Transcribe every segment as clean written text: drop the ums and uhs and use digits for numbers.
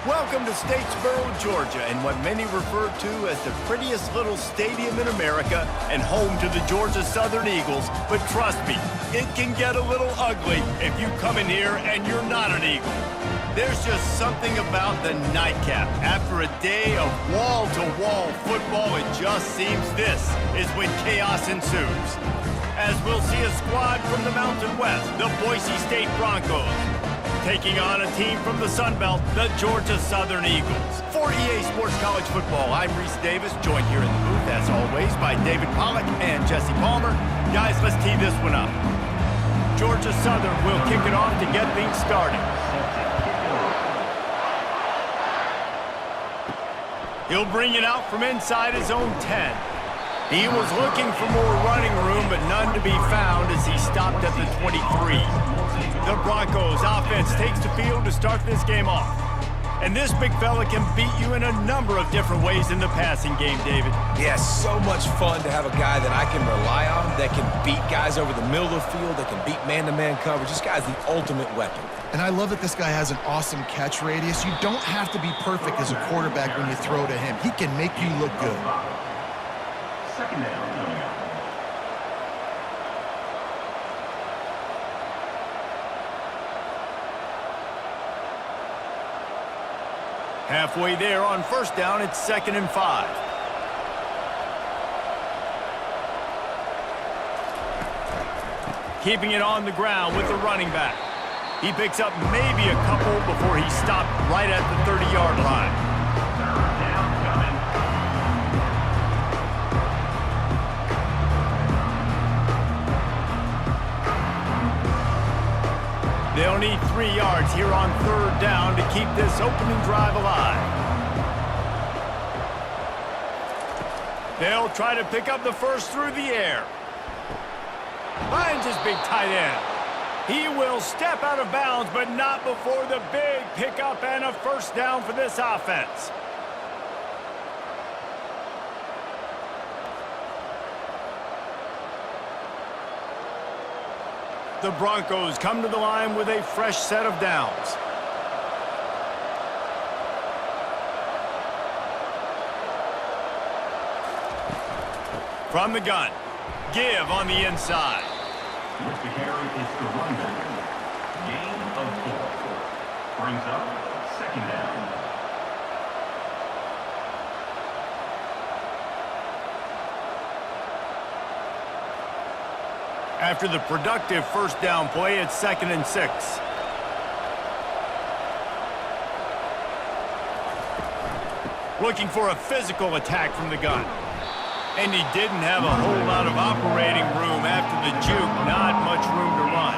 Welcome to Statesboro, Georgia, and what many refer to as the prettiest little stadium in America and home to the Georgia Southern Eagles. But trust me, it can get a little ugly if you come in here and you're not an Eagle. There's just something about the nightcap. After a day of wall-to-wall football, it just seems this is when chaos ensues. As we'll see a squad from the Mountain West, the Boise State Broncos, taking on a team from the Sun Belt, the Georgia Southern Eagles. For EA Sports College Football, I'm Reese Davis, joined here in the booth, as always, by David Pollack and Jesse Palmer. Guys, let's tee this one up. Georgia Southern will kick it off to get things started. He'll bring it out from inside his own 10. He was looking for more running room, but none to be found as he stopped at the 23. The Broncos offense takes the field to start this game off. And this big fella can beat you in a number of different ways in the passing game, David. Yeah, so much fun to have a guy that I can rely on, that can beat guys over the middle of the field, that can beat man-to-man coverage. This guy's the ultimate weapon. And I love that this guy has an awesome catch radius. You don't have to be perfect as a quarterback when you throw to him. He can make you look good. Second down coming up. Halfway there on first down, it's 2nd and 5. Keeping it on the ground with the running back. He picks up maybe a couple before he stopped right at the 30-yard line. Third down coming. They'll need 3 yards here on third down to keep this opening drive alive. They'll try to pick up the first through the air. Finds his big tight end. He will step out of bounds, but not before the big pickup and a first down for this offense. The Broncos come to the line with a fresh set of downs. From the gun, give on the inside. With the carry, it's the running. Gain of 4. Brings up 2nd down. After the productive first down play, it's 2nd and 6. Looking for a physical attack from the gun. And he didn't have a whole lot of operating room after the juke. Not much room to run.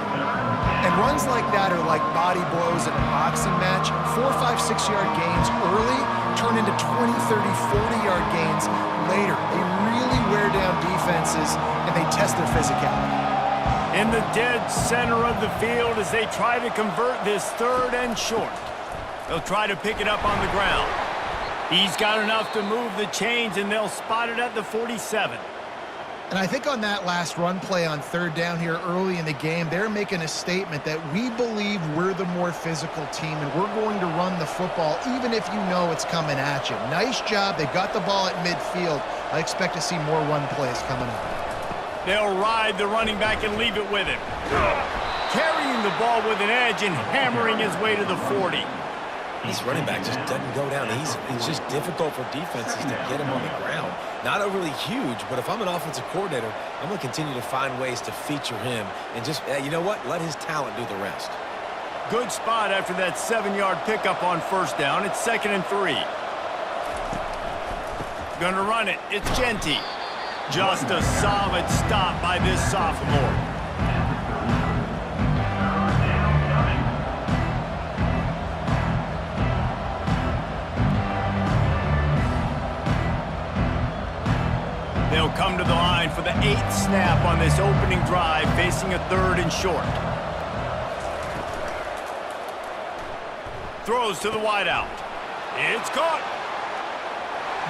And runs like that are like body blows in a boxing match. 4, 5, 6-yard gains early turn into 20, 30, 40-yard gains later. They really wear down defenses, and they test their physicality. In the dead center of the field as they try to convert this 3rd and short. They'll try to pick it up on the ground. He's got enough to move the chains, and they'll spot it at the 47. And I think on that last run play on third down here early in the game, they're making a statement that we believe we're the more physical team, and we're going to run the football even if you know it's coming at you. Nice job. They got the ball at midfield. I expect to see more run plays coming up. They'll ride the running back and leave it with him. Carrying the ball with an edge and hammering his way to the 40. This running back just doesn't go down easy. It's just difficult for defenses to get him on the ground. Not overly huge, but if I'm an offensive coordinator, I'm going to continue to find ways to feature him and just, you know what, let his talent do the rest. Good spot after that 7-yard pickup on first down. It's 2nd and 3. Gonna run it. It's Genty. Just a solid stop by this sophomore. They'll come to the line for the 8th snap on this opening drive, facing a 3rd and short. Throws to the wideout. It's caught.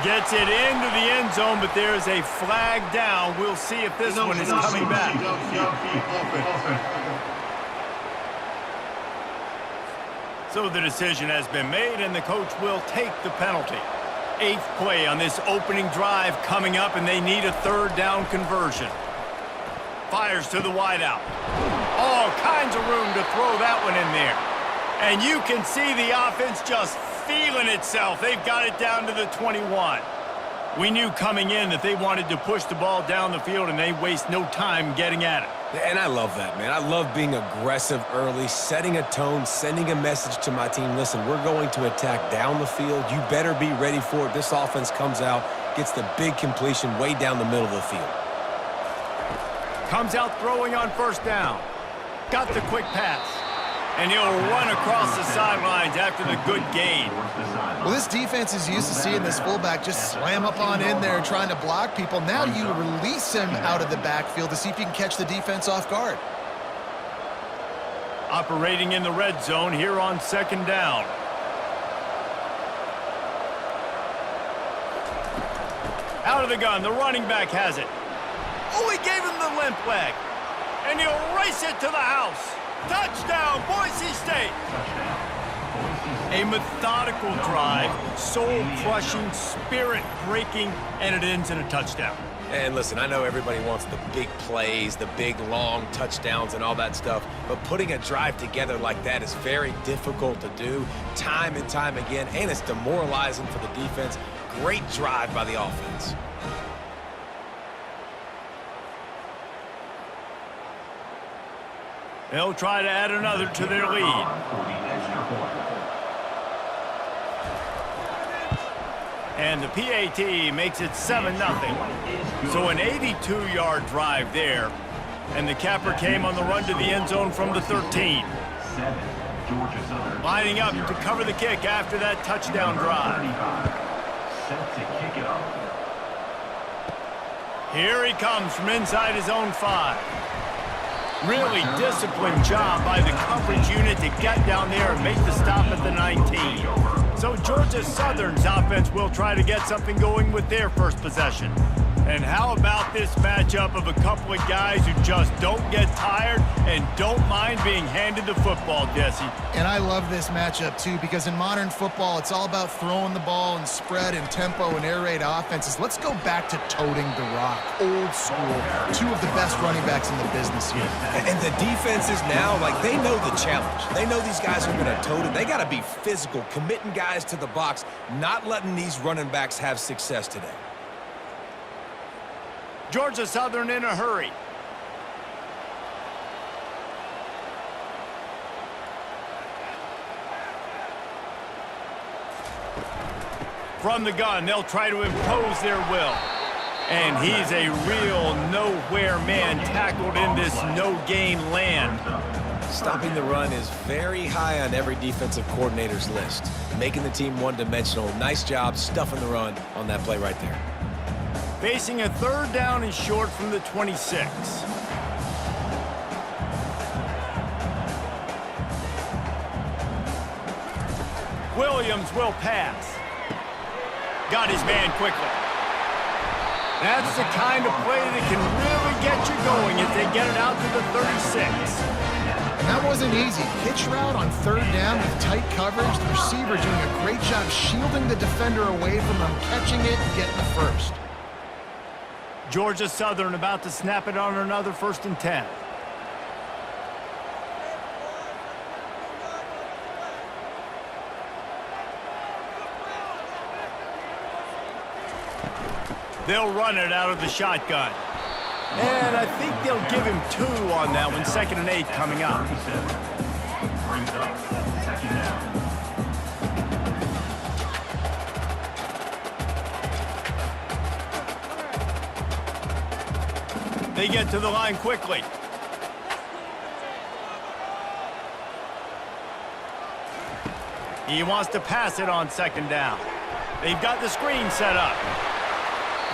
Gets it into the end zone, but there's a flag down. We'll see if this one is coming back. So the decision has been made, and the coach will take the penalty. 8th play on this opening drive coming up, and they need a 3rd down conversion. Fires to the wideout. All kinds of room to throw that one in there. And you can see the offense just feeling itself. They've got it down to the 21. We knew coming in that they wanted to push the ball down the field, and they waste no time getting at it. And I love that, man. I love being aggressive early, setting a tone, sending a message to my team. Listen, we're going to attack down the field. You better be ready for it. This offense comes out, gets the big completion way down the middle of the field. Comes out throwing on 1st down. Got the quick pass. And he'll run across the sidelines after the good gain. Well, this defense is used to seeing this fullback just slam up on in there trying to block people. Now you release him out of the backfield to see if you can catch the defense off guard. Operating in the red zone here on 2nd down. Out of the gun, the running back has it. Oh, he gave him the limp leg. And he'll race it to the house. Touchdown, Boise State! A methodical drive, soul-crushing, spirit-breaking, and it ends in a touchdown. And listen, I know everybody wants the big plays, the big, long touchdowns and all that stuff, but putting a drive together like that is very difficult to do time and time again, and it's demoralizing for the defense. Great drive by the offense. They'll try to add another to their lead. And the PAT makes it 7-0. So an 82-yard drive there. And the capper came on the run to the end zone from the 13. Lining up to cover the kick after that touchdown drive. Here he comes from inside his own 5. Really disciplined job by the coverage unit to get down there and make the stop at the 19. So Georgia Southern's offense will try to get something going with their first possession. And how about this matchup of a couple of guys who just don't get tired and don't mind being handed the football, Jesse? And I love this matchup, too, because in modern football, it's all about throwing the ball and spread and tempo and air raid offenses. Let's go back to toting the rock. Old school. 2 of the best running backs in the business here. And the defenses now, like, they know the challenge. They know these guys are going to tote it. They got to be physical, committing guys to the box, not letting these running backs have success today. Georgia Southern in a hurry. From the gun, they'll try to impose their will. And he's a real nowhere man tackled in this no-gain land. Stopping the run is very high on every defensive coordinator's list. Making the team one-dimensional. Nice job stuffing the run on that play right there. Facing a 3rd down and short from the 26. Williams will pass. Got his man quickly. That's the kind of play that can really get you going as they get it out to the 36. And that wasn't easy. Pitch route on 3rd down with tight coverage. The receiver doing a great job shielding the defender away from him, catching it and getting the first. Georgia Southern about to snap it on another 1st and 10. They'll run it out of the shotgun. And I think they'll give him 2 on that one. 2nd and 8 coming up. Brings up 2nd down. They get to the line quickly. He wants to pass it on 2nd down. They've got the screen set up.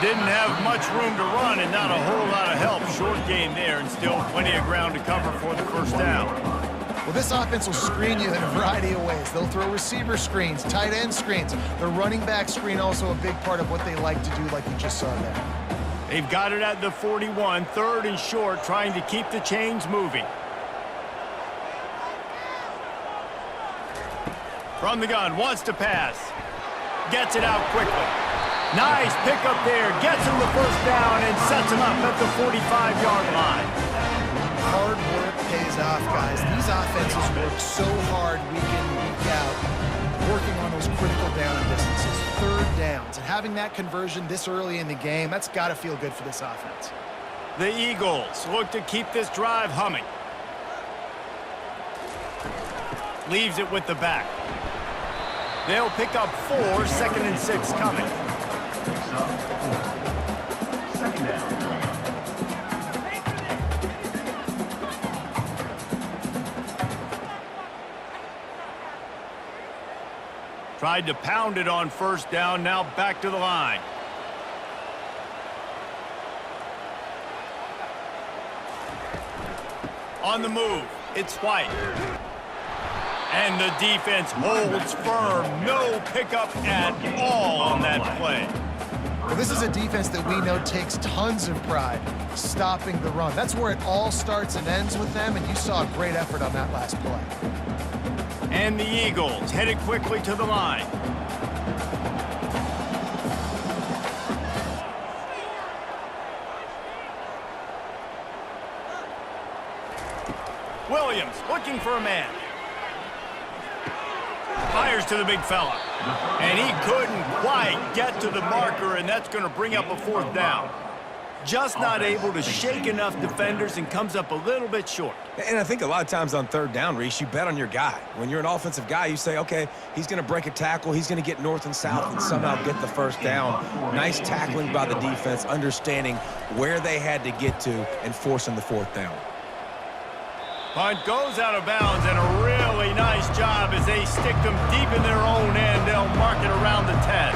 Didn't have much room to run and not a whole lot of help. Short gain there and still plenty of ground to cover for the 1st down. Well, this offense will screen you in a variety of ways. They'll throw receiver screens, tight end screens. The running back screen also a big part of what they like to do, like you just saw there. They've got it at the 41, 3rd and short, trying to keep the chains moving. From the gun, wants to pass. Gets it out quickly. Nice pickup there. Gets him the first down and sets him up at the 45-yard line. Hard work pays off, guys. These offenses work so hard week in, week out, working on those critical down distances, third downs. And having that conversion this early in the game, that's got to feel good for this offense. The Eagles look to keep this drive humming. Leaves it with the back. They'll pick up 4, 2nd and 6 coming. Second down. Tried to pound it on first down, now back to the line. On the move, it's White. And the defense holds firm. No pickup at all on that play. Well, this is a defense that we know takes tons of pride stopping the run. That's where it all starts and ends with them, and you saw a great effort on that last play. And the Eagles headed quickly to the line. Williams looking for a man. Fires to the big fella. And he couldn't quite get to the marker, and that's going to bring up a 4th down. Just not able to shake enough defenders and comes up a little bit short. And I think a lot of times on 3rd down, Reese, you bet on your guy. When you're an offensive guy, you say, okay, he's going to break a tackle, he's going to get north and south and somehow get the first down. Nice tackling by the defense, understanding where they had to get to and forcing the 4th down. Punt goes out of bounds, and a really nice job as they stick them deep in their own end. They'll mark it around the 10.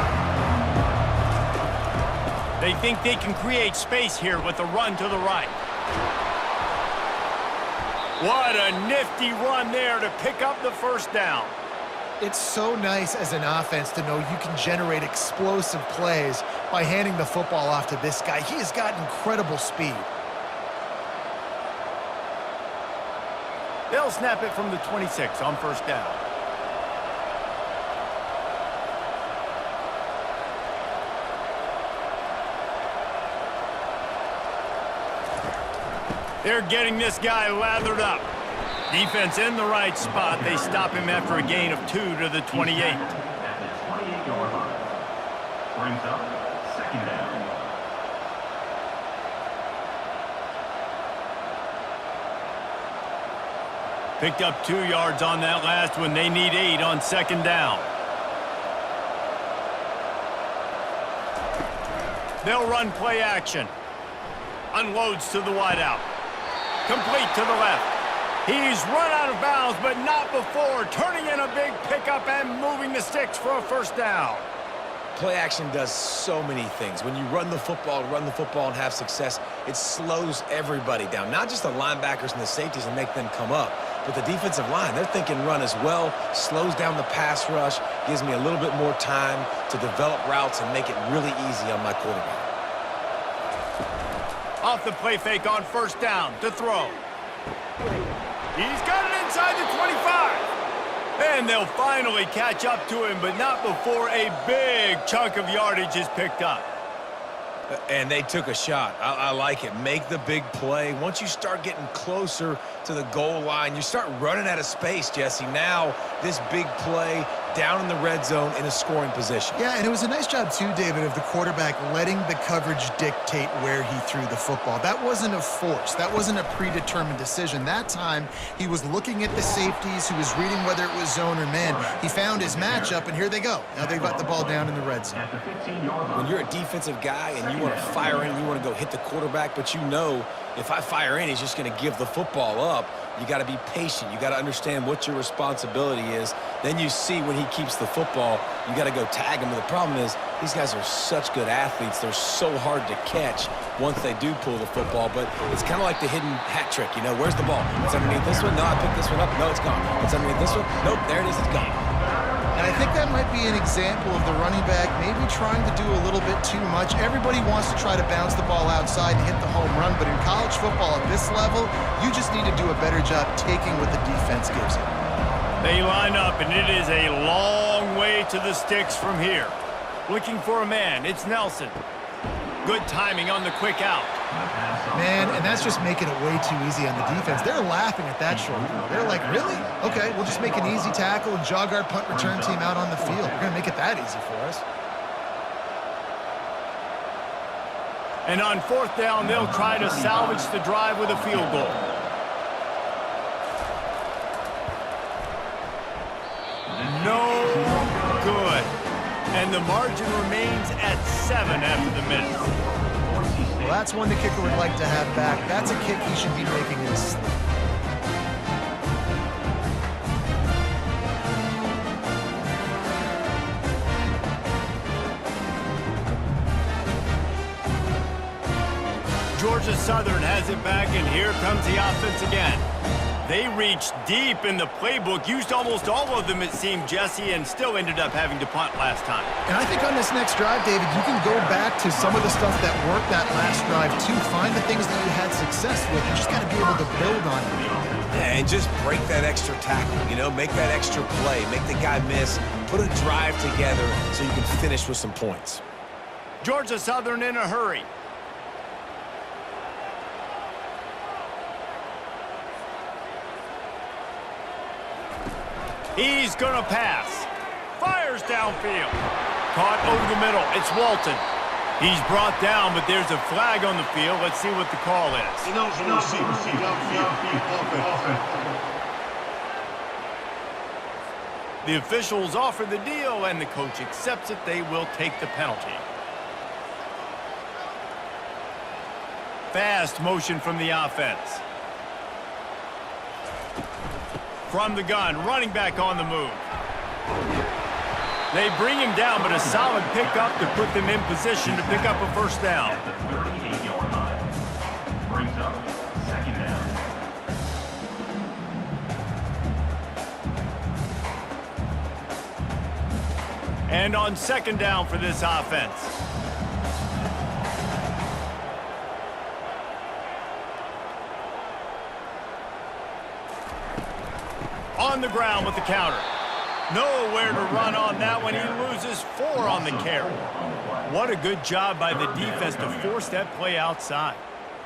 They think they can create space here with a run to the right. What a nifty run there to pick up the first down. It's so nice as an offense to know you can generate explosive plays by handing the football off to this guy. He has got incredible speed. They'll snap it from the 26 on first down. They're getting this guy lathered up. Defense in the right spot. They stop him after a gain of 2 to the 28. At the 28-yard line. Brings up 2nd down. Picked up 2 yards on that last one. They need 8 on 2nd down. They'll run play action. Unloads to the wideout. Complete to the left. He's run out of bounds, but not before. Turning in a big pickup and moving the sticks for a first down. Play action does so many things. When you run the football and have success, it slows everybody down. Not just the linebackers and the safeties and make them come up, but the defensive line. They're thinking run as well, slows down the pass rush, gives me a little bit more time to develop routes and make it really easy on my quarterback. Off the play fake on first down to throw. He's got it inside the 25. And they'll finally catch up to him, but not before a big chunk of yardage is picked up. And they took a shot. I like it. Make the big play. Once you start getting closer to the goal line, you start running out of space, Jesse. Now, this big play down in the red zone in a scoring position. Yeah, and it was a nice job, too, David, of the quarterback letting the coverage dictate where he threw the football. That wasn't a force. That wasn't a predetermined decision. That time, he was looking at the safeties. He was reading whether it was zone or man. He found his matchup, and here they go. Now they've got the ball down in the red zone. When you're a defensive guy and you want to fire in, you want to go hit the quarterback, but you know if I fire in, he's just going to give the football up. You got to be patient. You got to understand what your responsibility is. Then you see when he keeps the football, you got to go tag him. But the problem is these guys are such good athletes. They're so hard to catch once they do pull the football. But it's kind of like the hidden hat trick. You know, where's the ball? It's underneath this one. No, I picked this one up. No, it's gone. It's underneath this one. Nope, there it is. It's gone. And I think that might be an example of the running back maybe trying to do a little bit too much. Everybody wants to try to bounce the ball outside and hit the home run, but in college football at this level, you just need to do a better job taking what the defense gives you. They line up, and it is a long way to the sticks from here. Looking for a man, it's Nelson. Good timing on the quick out. Man, and that's just making it way too easy on the defense. They're laughing at that short throw. They're like, really? Okay, we'll just make an easy tackle and jog our punt return team out on the field. We're going to make it that easy for us. And on fourth down, they'll try to salvage the drive with a field goal. No good. And the margin remains at 7 after the minute. Well, that's one the kicker would like to have back. That's a kick he should be making in his sleep. Georgia Southern has it back, and here comes the offense again. They reached deep in the playbook, used almost all of them, it seemed, Jesse, and still ended up having to punt last time. And I think on this next drive, David, you can go back to some of the stuff that worked that last drive, too. Find the things that you had success with. You just got to be able to build on it. Yeah, and just break that extra tackle, you know, make that extra play, make the guy miss, put a drive together so you can finish with some points. Georgia Southern in a hurry. He's going to pass. Fires downfield. Caught over the middle. It's Walton. He's brought down, but there's a flag on the field. Let's see what the call is. The officials offer the deal, and the coach accepts it. They will take the penalty. Fast motion from the offense. From the gun, running back on the move. They bring him down, but a solid pickup to put them in position to pick up a first down. At the 38-yard line. Brings up second down. And on second down for this offense. On the ground with the counter. Nowhere to run on that one. He loses 4 on the carry. What a good job by the defense to force that play outside.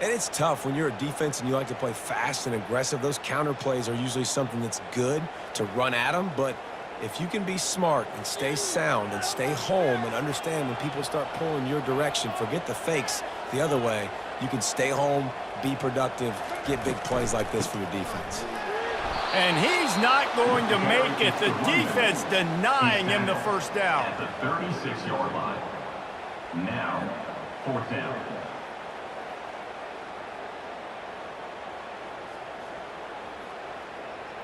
And it's tough when you're a defense and you like to play fast and aggressive. Those counter plays are usually something that's good to run at them, but if you can be smart and stay sound and stay home and understand when people start pulling your direction, forget the fakes the other way, you can stay home, be productive, get big plays like this for your defense. And he's not going to make it. The defense denying him the first down. At the 36-yard line. Now, fourth down.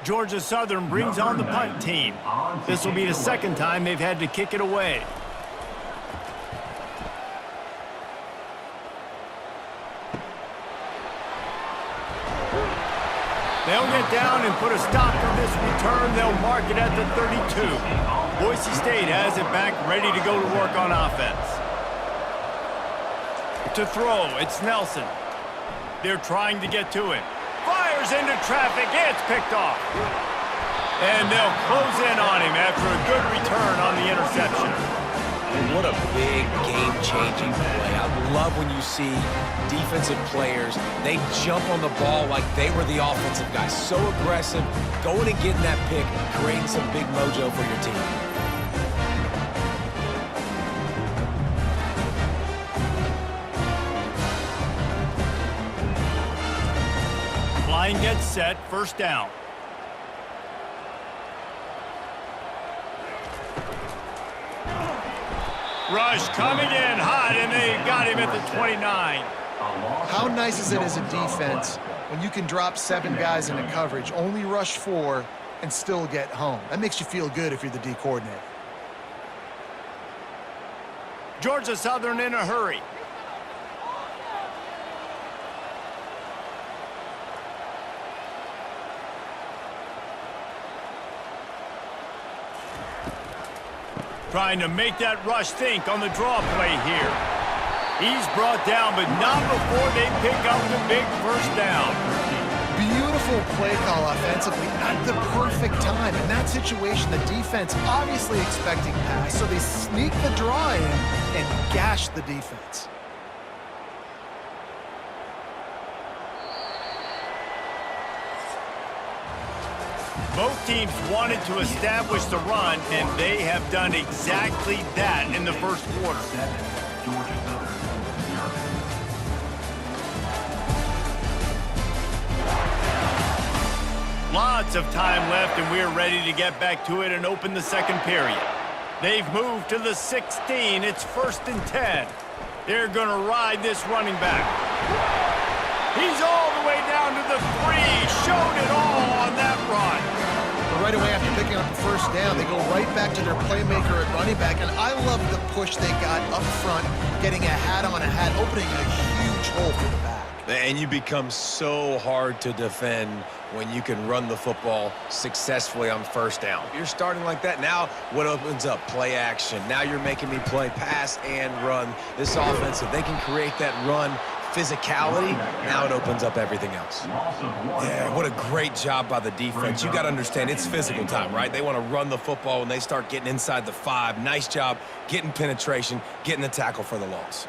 Georgia Southern brings on the punt team. This will be the second time they've had to kick it away. They'll get down and put a stop on this return. They'll mark it at the 32. Boise State has it back, ready to go to work on offense. To throw, it's Nelson. They're trying to get to him. Fires into traffic. It's picked off. And they'll close in on him after a good return on the interception. What a big game-changing play. I love when you see defensive players, they jump on the ball like they were the offensive guys. So aggressive, going and getting that pick, creating some big mojo for your team. Line gets set, first down. Rush coming in hot, and they got him at the 29. How nice is it as a defense when you can drop 7 guys into coverage, only rush 4, and still get home? That makes you feel good if you're the D coordinator. Georgia Southern in a hurry. Trying to make that rush think on the draw play here. He's brought down, but not before they pick up the big first down. Beautiful beautiful play call offensively at the perfect time. In that situation, the defense obviously expecting pass, so they sneak the draw in and gash the defense. Both teams wanted to establish the run, and they have done exactly that in the first quarter. Georgia Southern, 0. Lots of time left, and we're ready to get back to it and open the second period. They've moved to the 16. It's 1st and 10. They're going to ride this running back. He's all the way down to the 3. Showed it all on that run. Right away after picking up the first down, they go right back to their playmaker at running back, and I love the push they got up front, getting a hat on a hat, opening a huge hole for the back. And you become so hard to defend when you can run the football successfully on first down. You're starting like that. Now what opens up? Play action. Now you're making me play pass and run. This offense, if they can create that run physicality, now it opens up everything else. Yeah, what a great job by the defense. You got to understand, it's physical time, right? They want to run the football when they start getting inside the 5. Nice job getting penetration, getting the tackle for the loss.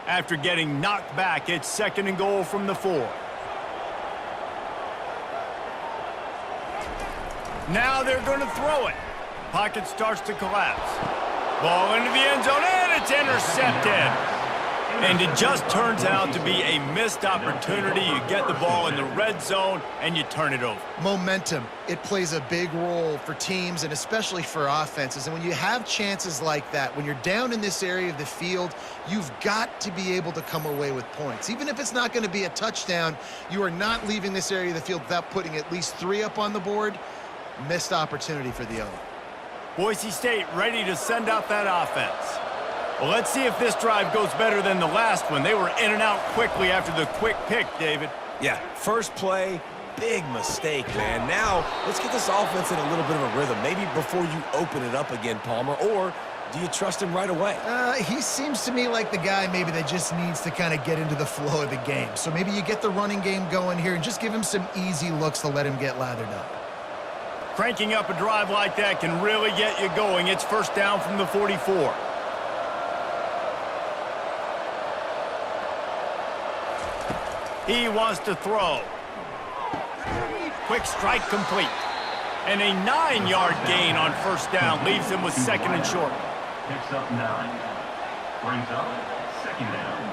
After getting knocked back, it's 2nd and goal from the 4. Now they're going to throw it. Pocket starts to collapse. Ball into the end zone, and it's intercepted. And it just turns out to be a missed opportunity. You get the ball in the red zone, and you turn it over. Momentum, it plays a big role for teams and especially for offenses. And when you have chances like that, when you're down in this area of the field, you've got to be able to come away with points. Even if it's not going to be a touchdown, you are not leaving this area of the field without putting at least 3 up on the board. Missed opportunity for the other. Boise State ready to send out that offense. Well, let's see if this drive goes better than the last one. They were in and out quickly after the quick pick, David. Yeah, first play, big mistake, man. Now, let's get this offense in a little bit of a rhythm. Maybe before you open it up again, Palmer, or do you trust him right away? He seems to me like the guy maybe that just needs to kind of get into the flow of the game. So maybe you get the running game going here and just give him some easy looks to let him get lathered up. Cranking up a drive like that can really get you going. It's 1st down from the 44. He wants to throw. Quick strike complete. And a 9-yard gain on 1st down leaves him with 2nd and short. Picks up 9. Brings up 2nd down.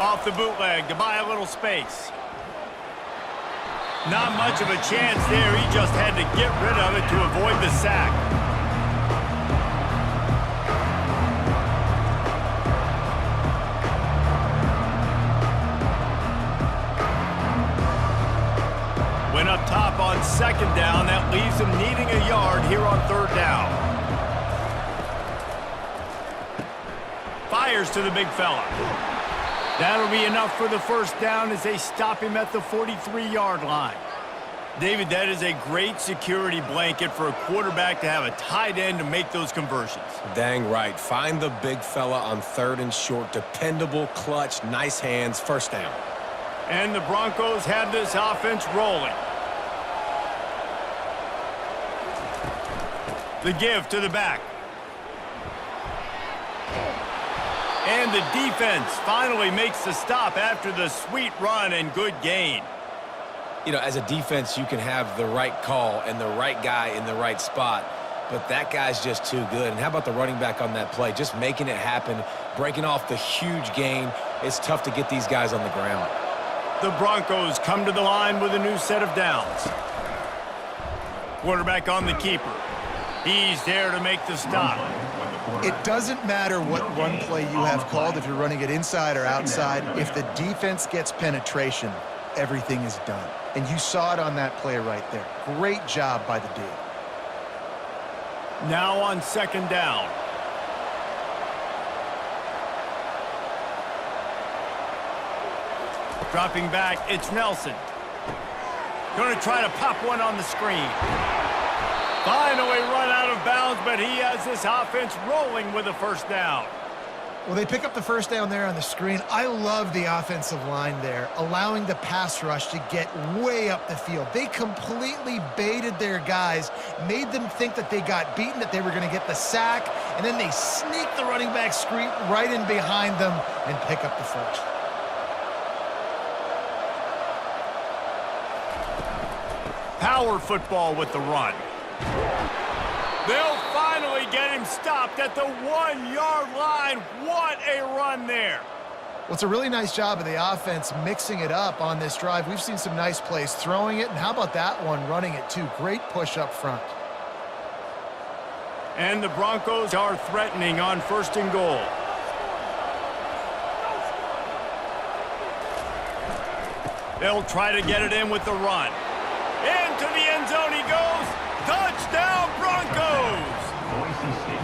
Off the bootleg to buy a little space. Not much of a chance there. He just had to get rid of it to avoid the sack. Went up top on 2nd down. That leaves him needing a yard here on 3rd down. Fires to the big fella. That'll be enough for the 1st down as they stop him at the 43-yard line. David, that is a great security blanket for a quarterback to have a tight end to make those conversions. Dang right. Find the big fella on 3rd and short. Dependable, clutch, nice hands, 1st down. And the Broncos have this offense rolling. The give to the back. And the defense finally makes the stop after the sweet run and good gain. You know, as a defense, you can have the right call and the right guy in the right spot, but that guy's just too good. And how about the running back on that play? Just making it happen, breaking off the huge gain. It's tough to get these guys on the ground. The Broncos come to the line with a new set of downs. Quarterback on the keeper. He's there to make the stop. It doesn't matter what run play you have called, if you're running it inside or outside. If the defense gets penetration, everything is done. And you saw it on that play right there. Great job by the D. Now on 2nd down. Dropping back, it's Nelson. Going to try to pop one on the screen. Finally run out of bounds, but he has this offense rolling with a first down. Well, they pick up the first down there on the screen. I love the offensive line there, allowing the pass rush to get way up the field. They completely baited their guys, made them think that they got beaten, that they were going to get the sack, and then they sneak the running back screen right in behind them and pick up the first. Power football with the run. They'll finally get him stopped at the 1-yard line. What a run there. Well, it's a really nice job of the offense mixing it up on this drive. We've seen some nice plays throwing it, and how about that one running it too? Great push up front. And the Broncos are threatening on 1st and goal. They'll try to get it in with the run. Into the end zone he goes. Touchdown, Broncos! Boise State.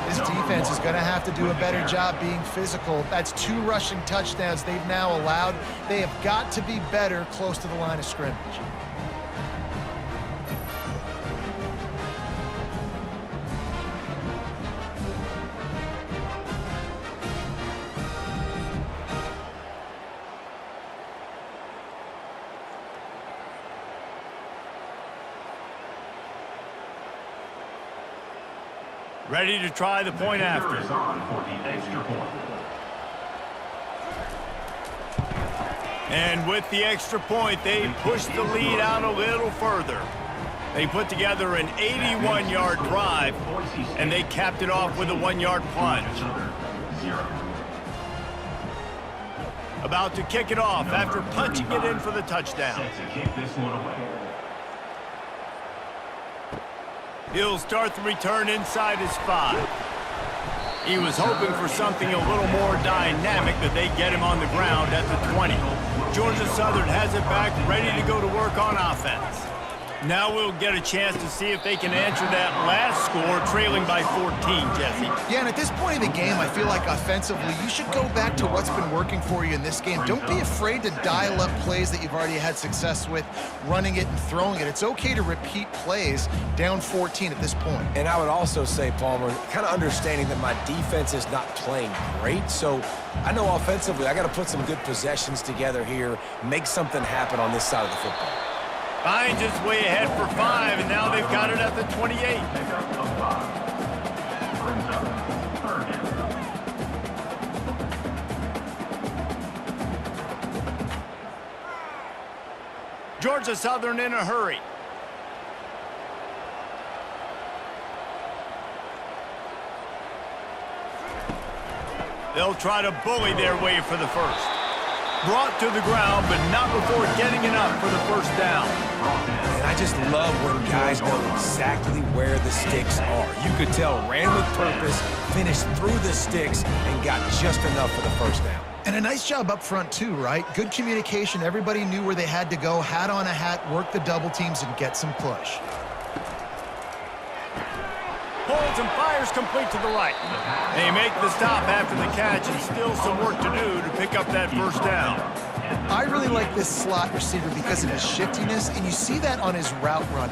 This defense is going to have to do a better job being physical. That's 2 rushing touchdowns they've now allowed. They have got to be better close to the line of scrimmage. Ready to try the point after. Is on for the extra point. And with the extra point, they push the lead out a little further. They put together an 81-yard drive, and they capped it off with a 1-yard plunge. About to kick it off after punching it in for the touchdown. Set to kick this one away. He'll start the return inside his 5. He was hoping for something a little more dynamic, but they get him on the ground at the 20. Georgia Southern has it back, ready to go to work on offense. Now we'll get a chance to see if they can answer that last score, trailing by 14, Jesse. Yeah, and at this point in the game, I feel like offensively, you should go back to what's been working for you in this game. Don't be afraid to dial up plays that you've already had success with, running it and throwing it. It's okay to repeat plays down 14 at this point. And I would also say, Palmer, kind of understanding that my defense is not playing great, so I know offensively I got to put some good possessions together here, make something happen on this side of the football. Hines is way ahead for 5, and now they've got it at the 28. Pickup of 5. Brings up 3rd down. Georgia Southern in a hurry. They'll try to bully their way for the first. Brought to the ground, but not before getting enough for the first down. And I just love when guys know exactly where the sticks are. You could tell ran with purpose, finished through the sticks, and got just enough for the first down. And a nice job up front too, right? Good communication. Everybody knew where they had to go, hat on a hat, work the double teams, and get some push. Holds and fires complete to the right. They make the stop after the catch, and still some work to do to pick up that first down. I really like this slot receiver because of his shiftiness, and you see that on his route run.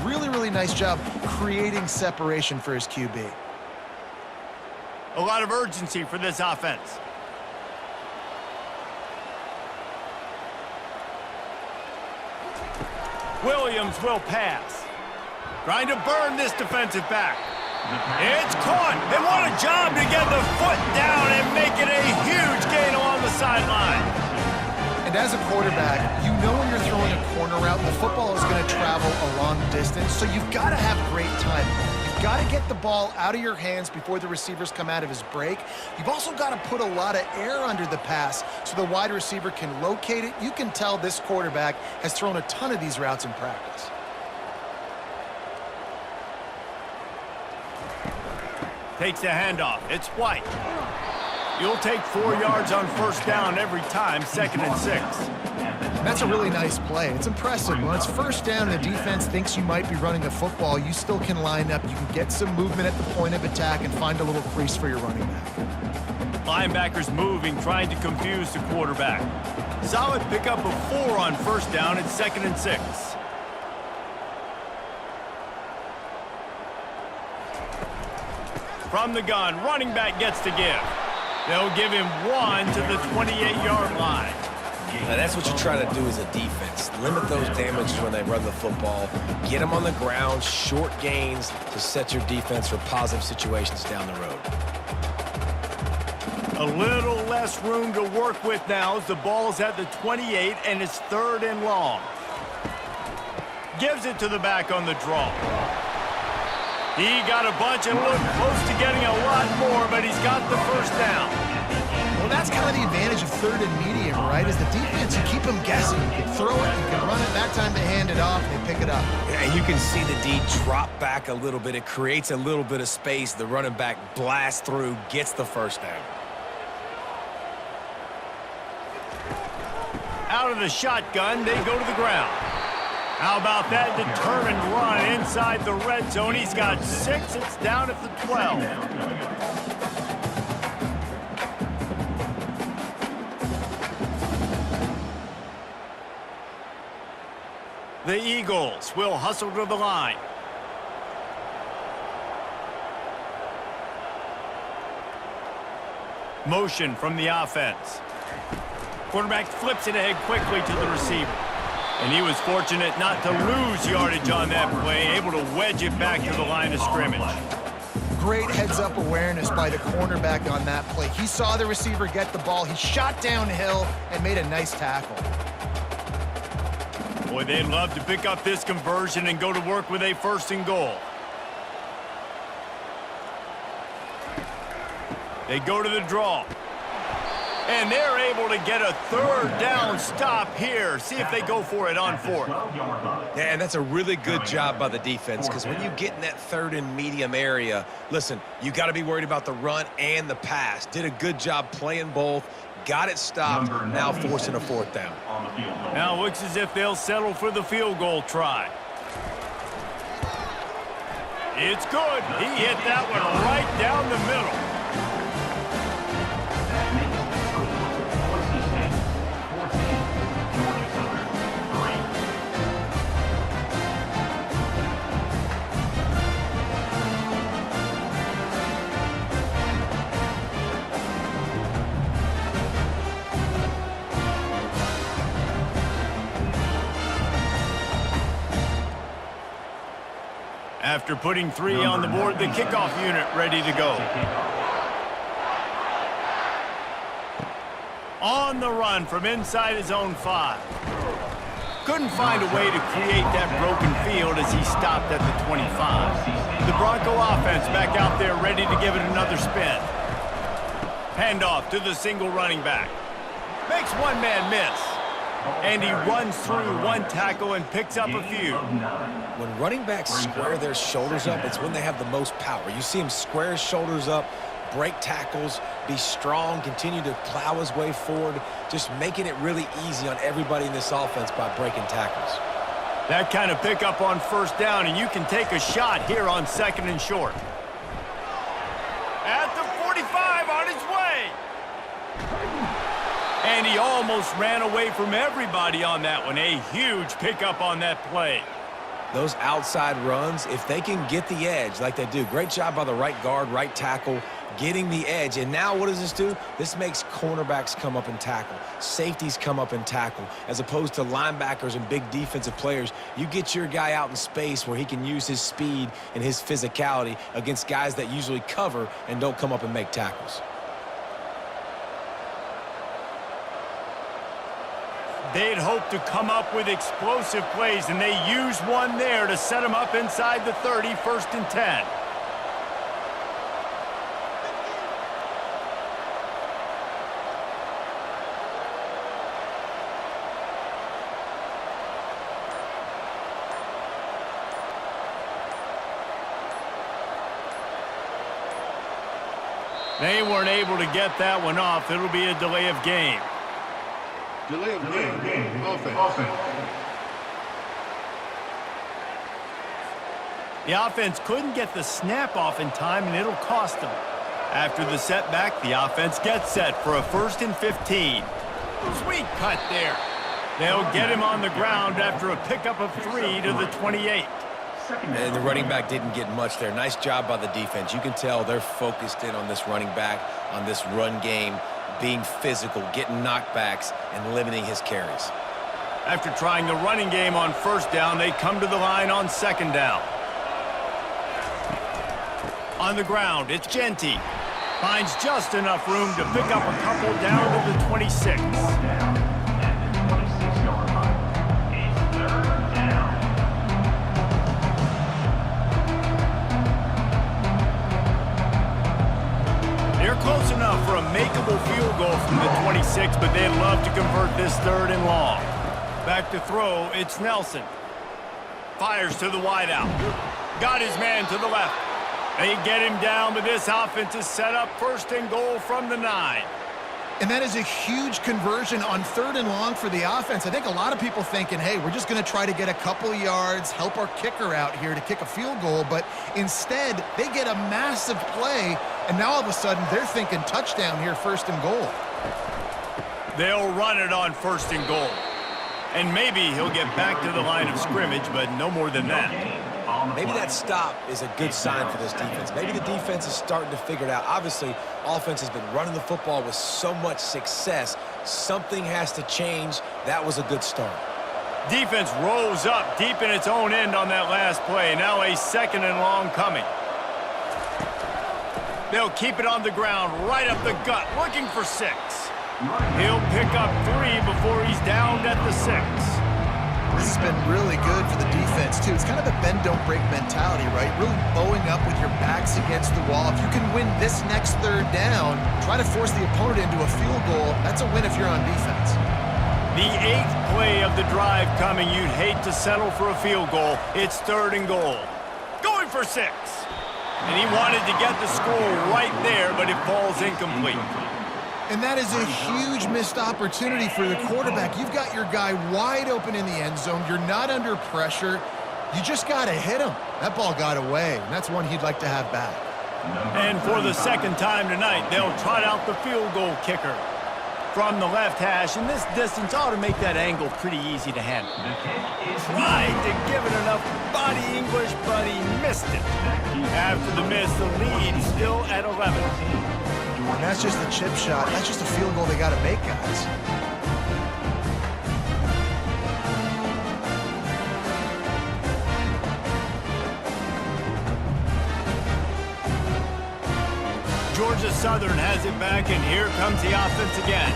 Really, really nice job creating separation for his QB. A lot of urgency for this offense. Williams will pass. Trying to burn this defensive back. It's caught. And what a job to get the foot down and make it a huge gain along the sideline. And as a quarterback, you know when you're throwing a corner route, the football is going to travel a long distance, so you've got to have great timing. You've got to get the ball out of your hands before the receivers come out of his break. You've also got to put a lot of air under the pass so the wide receiver can locate it. You can tell this quarterback has thrown a ton of these routes in practice. Takes the handoff. It's White. You'll take 4 yards on first down every time, 2nd and 6. That's a really nice play. It's impressive. When it's first down and the defense thinks you might be running the football, you still can line up. You can get some movement at the point of attack and find a little crease for your running back. Linebackers moving, trying to confuse the quarterback. Solid pickup of 4 on first down at 2nd and 6. From the gun, running back gets to give. They'll give him 1 to the 28-yard line. Now that's what you try to do as a defense. Limit those damages when they run the football. Get them on the ground, short gains to set your defense for positive situations down the road. A little less room to work with now as the ball's at the 28 and it's 3rd and long. Gives it to the back on the draw. He got a bunch and looked close to getting a lot more, but he's got the first down. Well, that's kind of the advantage of 3rd and medium, right? As the defense, you keep them guessing. You can throw it, you can run it. That time they hand it off, they pick it up. And you can see the D drop back a little bit. It creates a little bit of space. The running back blasts through, gets the first down. Out of the shotgun, they go to the ground. How about that determined run inside the red zone? He's got 6. It's down at the 12. The Eagles will hustle to the line. Motion from the offense. Quarterback flips it ahead quickly to the receiver. And he was fortunate not to lose yardage on that play, able to wedge it back to the line of scrimmage. Great heads-up awareness by the cornerback on that play. He saw the receiver get the ball. He shot downhill and made a nice tackle. Boy, they'd love to pick up this conversion and go to work with a 1st and goal. They go to the draw. And they're able to get a 3rd down stop here. See if they go for it on 4th. Yeah, and that's a really good job by the defense, because when you get in that 3rd and medium area, listen, you got to be worried about the run and the pass. Did a good job playing both, got it stopped, now forcing a 4th down. Now it looks as if they'll settle for the field goal try. It's good. He hit that one right down the middle. After putting 3 on the board, the kickoff unit ready to go. On the run from inside his own 5. Couldn't find a way to create that broken field as he stopped at the 25. The Bronco offense back out there ready to give it another spin. Handoff to the single running back. Makes one man miss. And he runs through 1 tackle and picks up a few. When running backs square their shoulders up, it's when they have the most power. You see him square his shoulders up, break tackles, be strong, continue to plow his way forward, just making it really easy on everybody in this offense by breaking tackles. That kind of pickup on 1st down, and you can take a shot here on 2nd and short. At the 45, on his way. And he almost ran away from everybody on that one. A huge pickup on that play. Those outside runs, if they can get the edge like they do, great job by the right guard, right tackle, getting the edge. And now what does this do? This makes cornerbacks come up and tackle. Safeties come up and tackle. As opposed to linebackers and big defensive players, you get your guy out in space where he can use his speed and his physicality against guys that usually cover and don't come up and make tackles. They'd hope to come up with explosive plays, and they used one there to set them up inside the 30, 1st and 10. They weren't able to get that one off. It'll be a delay of game. Delay of game. Offense. The offense couldn't get the snap off in time, and it'll cost them. After the setback, the offense gets set for a 1st and 15. Sweet cut there. They'll get him on the ground after a pickup of 3 to the 28. And the running back didn't get much there. Nice job by the defense. You can tell they're focused in on this running back, on this run game, being physical, getting knockbacks, and limiting his carries. After trying the running game on first down, they come to the line on second down. On the ground, it's Genty. Finds just enough room to pick up a couple down to the 26. They're close enough for a makeable field goal from the 26, but they'd love to convert this 3rd and long. Back to throw, it's Nelson. Fires to the wideout. Got his man to the left. They get him down, but this offense is set up 1st and goal from the 9. And that is a huge conversion on 3rd and long for the offense. I think a lot of people thinking, hey, we're just going to try to get a couple yards, help our kicker out here to kick a field goal. But instead, they get a massive play, and now all of a sudden they're thinking touchdown here, 1st and goal. They'll run it on 1st and goal. And maybe he'll get back to the line of scrimmage, but no more than that. Maybe that stop is a good sign for this defense. Maybe the defense is starting to figure it out. Obviously, offense has been running the football with so much success. Something has to change. That was a good start. Defense rose up deep in its own end on that last play. Now a 2nd and long coming. They'll keep it on the ground, right up the gut, looking for 6. He'll pick up 3 before he's downed at the 6. This has been really good for the defense, too. It's kind of a bend-don't-break mentality, right? Really bowing up with your backs against the wall. If you can win this next 3rd down, try to force the opponent into a field goal. That's a win if you're on defense. The 8th play of the drive coming. You'd hate to settle for a field goal. It's 3rd and goal. Going for 6. And he wanted to get the score right there, but it falls incomplete. And that is a huge missed opportunity for the quarterback. You've got your guy wide open in the end zone. You're not under pressure. You just got to hit him. That ball got away, and that's one he'd like to have back. And for the 2nd time tonight, they'll trot out the field goal kicker from the left hash, and this distance ought to make that angle pretty easy to handle. Tried to give it enough body English, but he missed it. After the miss, the lead still at 11. And that's just a chip shot. That's just a field goal they got to make, guys. Georgia Southern has it back, and here comes the offense again.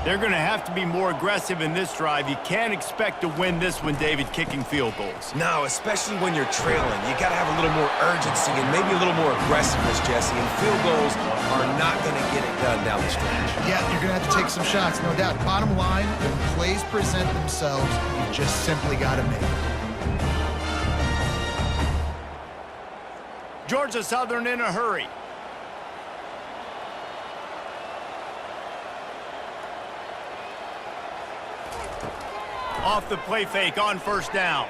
They're going to have to be more aggressive in this drive. You can't expect to win this one, David, kicking field goals. No, especially when you're trailing. You got to have a little more urgency and maybe a little more aggressiveness, Jesse. And field goals are not going to get it done down the stretch. Yeah, you're going to have to take some shots, no doubt. Bottom line, when plays present themselves, you just simply got to make it. Georgia Southern in a hurry. Off the play fake on 1st down.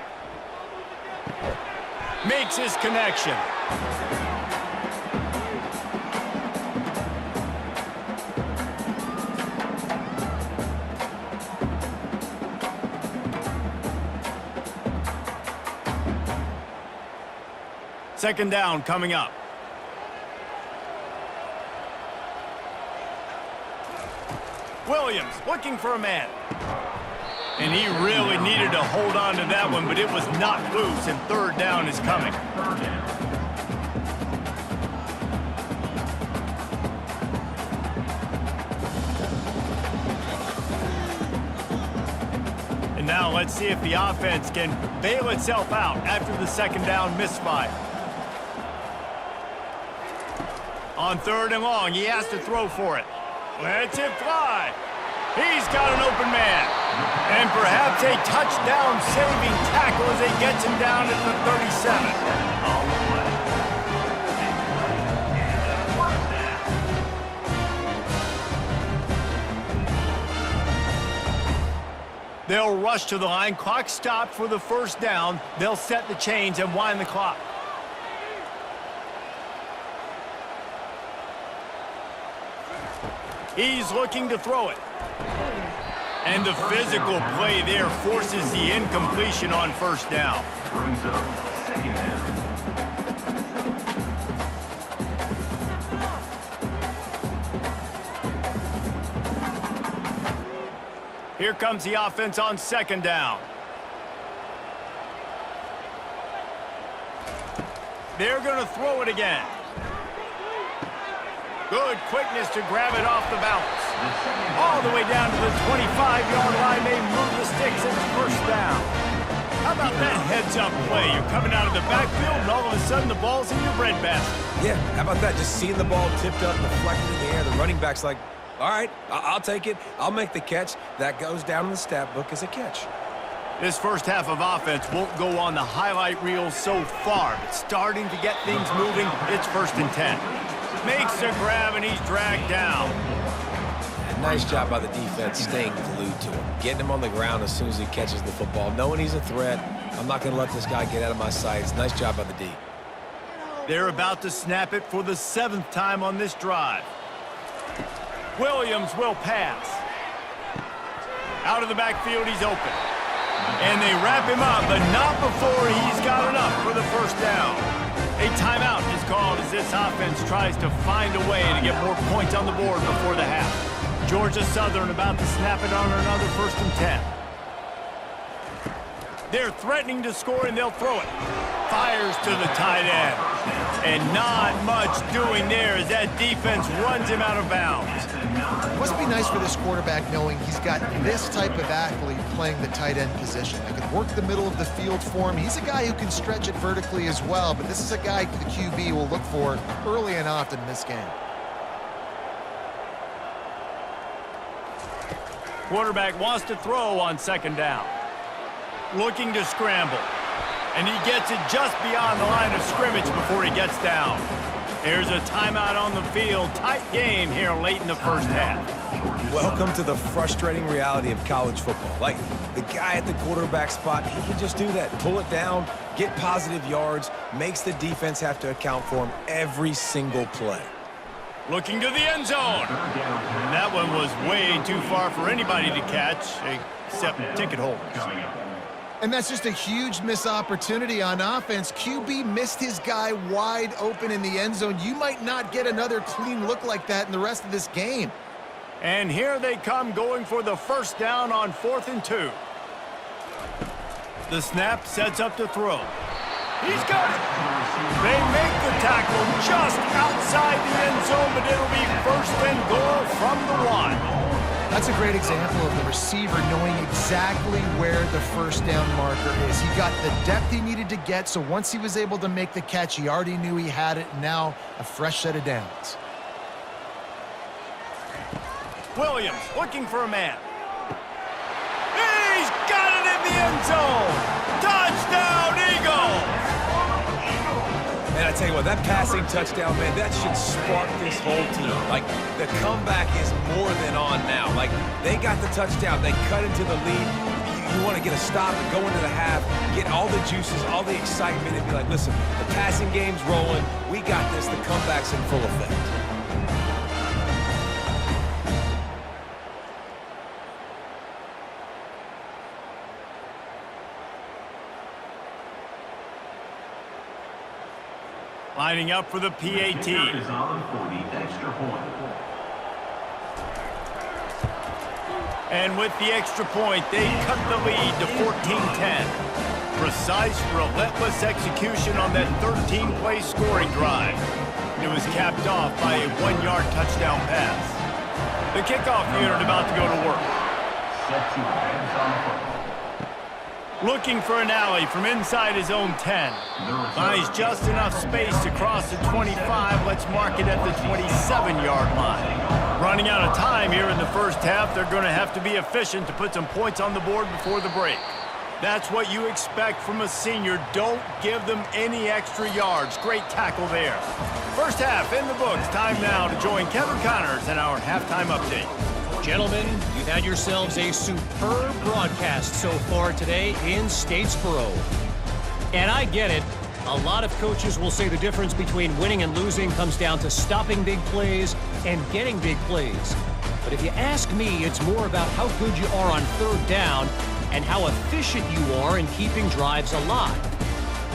Makes his connection. Second down coming up. Williams looking for a man. And he really needed to hold on to that one, but it was not loose, and 3rd down is coming. And now let's see if the offense can bail itself out after the 2nd down misfire. On 3rd and long, he has to throw for it. Lets it fly. He's got an open man. And perhaps a touchdown-saving tackle as he gets him down at the 37. They'll rush to the line. Clock stopped for the 1st down. They'll set the chains and wind the clock. He's looking to throw it. And the physical play there forces the incompletion on first down. Brings up second down. Here comes the offense on second down. They're going to throw it again. Good quickness to grab it off the bounce. All the way down to the 25-yard line. They move the sticks and it's first down. How about that heads-up play? You're coming out of the backfield and all of a sudden the ball's in your breadbasket. Yeah, how about that? Just seeing the ball tipped up, deflected in the air. The running back's like, all right, I'll take it. I'll make the catch. That goes down in the stat book as a catch. This first half of offense won't go on the highlight reel so far, but starting to get things moving, it's 1st and 10. Makes a grab and he's dragged down. And nice job by the defense staying glued to him. Getting him on the ground as soon as he catches the football. Knowing he's a threat, I'm not going to let this guy get out of my sights. Nice job by the D. They're about to snap it for the 7th time on this drive. Williams will pass. Out of the backfield, he's open. And they wrap him up, but not before he's got enough for the first down. A timeout is called as this offense tries to find a way to get more points on the board before the half. Georgia Southern about to snap it on another 1st and 10. They're threatening to score, and they'll throw it. Fires to the tight end. And not much doing there as that defense runs him out of bounds. It must be nice for this quarterback knowing he's got this type of athlete playing the tight end position. They can work the middle of the field for him. He's a guy who can stretch it vertically as well, but this is a guy the QB will look for early and often in this game. Quarterback wants to throw on 2nd down. Looking to scramble. And he gets it just beyond the line of scrimmage before he gets down. There's a timeout on the field. Tight game here late in the first half. Welcome to the frustrating reality of college football. Like, the guy at the quarterback spot, he can just do that. Pull it down, get positive yards, makes the defense have to account for him every single play. Looking to the end zone. And that one was way too far for anybody to catch, except ticket holders. And that's just a huge missed opportunity on offense. QB missed his guy wide open in the end zone. You might not get another clean look like that in the rest of this game. And here they come going for the first down on 4th and 2. The snap sets up to throw. He's got it. They make the tackle just outside the end zone, but it'll be 1st and goal from the 1. That's a great example of the receiver knowing exactly where the first down marker is. He got the depth he needed to get, so once he was able to make the catch, he already knew he had it. Now a fresh set of downs. Williams looking for a man. He's got it in the end zone. Touchdown, Eagles! Man, I tell you what, that passing touchdown, man, that should spark this whole team. Like, the comeback is more than on now. Like, they got the touchdown. They cut into the lead. You want to get a stop and go into the half, get all the juices, all the excitement, and be like, listen, the passing game's rolling. We got this. The comeback's in full effect. Lining up for the PAT. Is on for the extra point. And with the extra point, they cut the lead to 14-10. Precise, relentless execution on that 13-play scoring drive. It was capped off by a 1-yard touchdown pass. The kickoff unit about to go to work. Set to advance on the football. Looking for an alley from inside his own 10. Finds just enough space to cross the 25. Let's mark it at the 27-yard line. Running out of time here in the first half. They're going to have to be efficient to put some points on the board before the break. That's what you expect from a senior. Don't give them any extra yards. Great tackle there. First half in the books. Time now to join Kevin Connors in our halftime update. Gentlemen, you've had yourselves a superb broadcast so far today in Statesboro. And I get it. A lot of coaches will say the difference between winning and losing comes down to stopping big plays and getting big plays. But if you ask me, it's more about how good you are on third down and how efficient you are in keeping drives alive.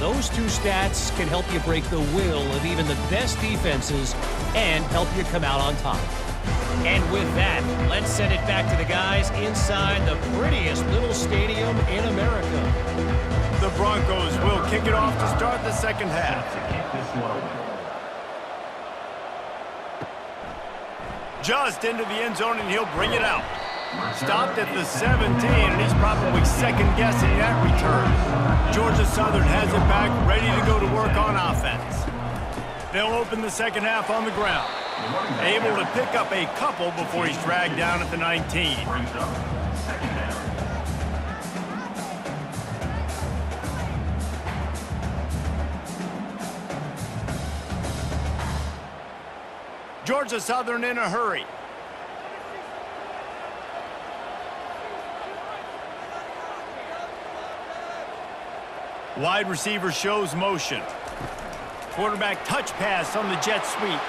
Those two stats can help you break the will of even the best defenses and help you come out on top. And with that, let's send it back to the guys inside the prettiest little stadium in America. The Broncos will kick it off to start the second half. Just into the end zone, and he'll bring it out. Stopped at the 17, and he's probably second-guessing that return. Georgia Southern has it back, ready to go to work on offense. They'll open the second half on the ground. Able to pick up a couple before he's dragged down at the 19. Georgia Southern in a hurry. Wide receiver shows motion. Quarterback touch pass on the jet sweep.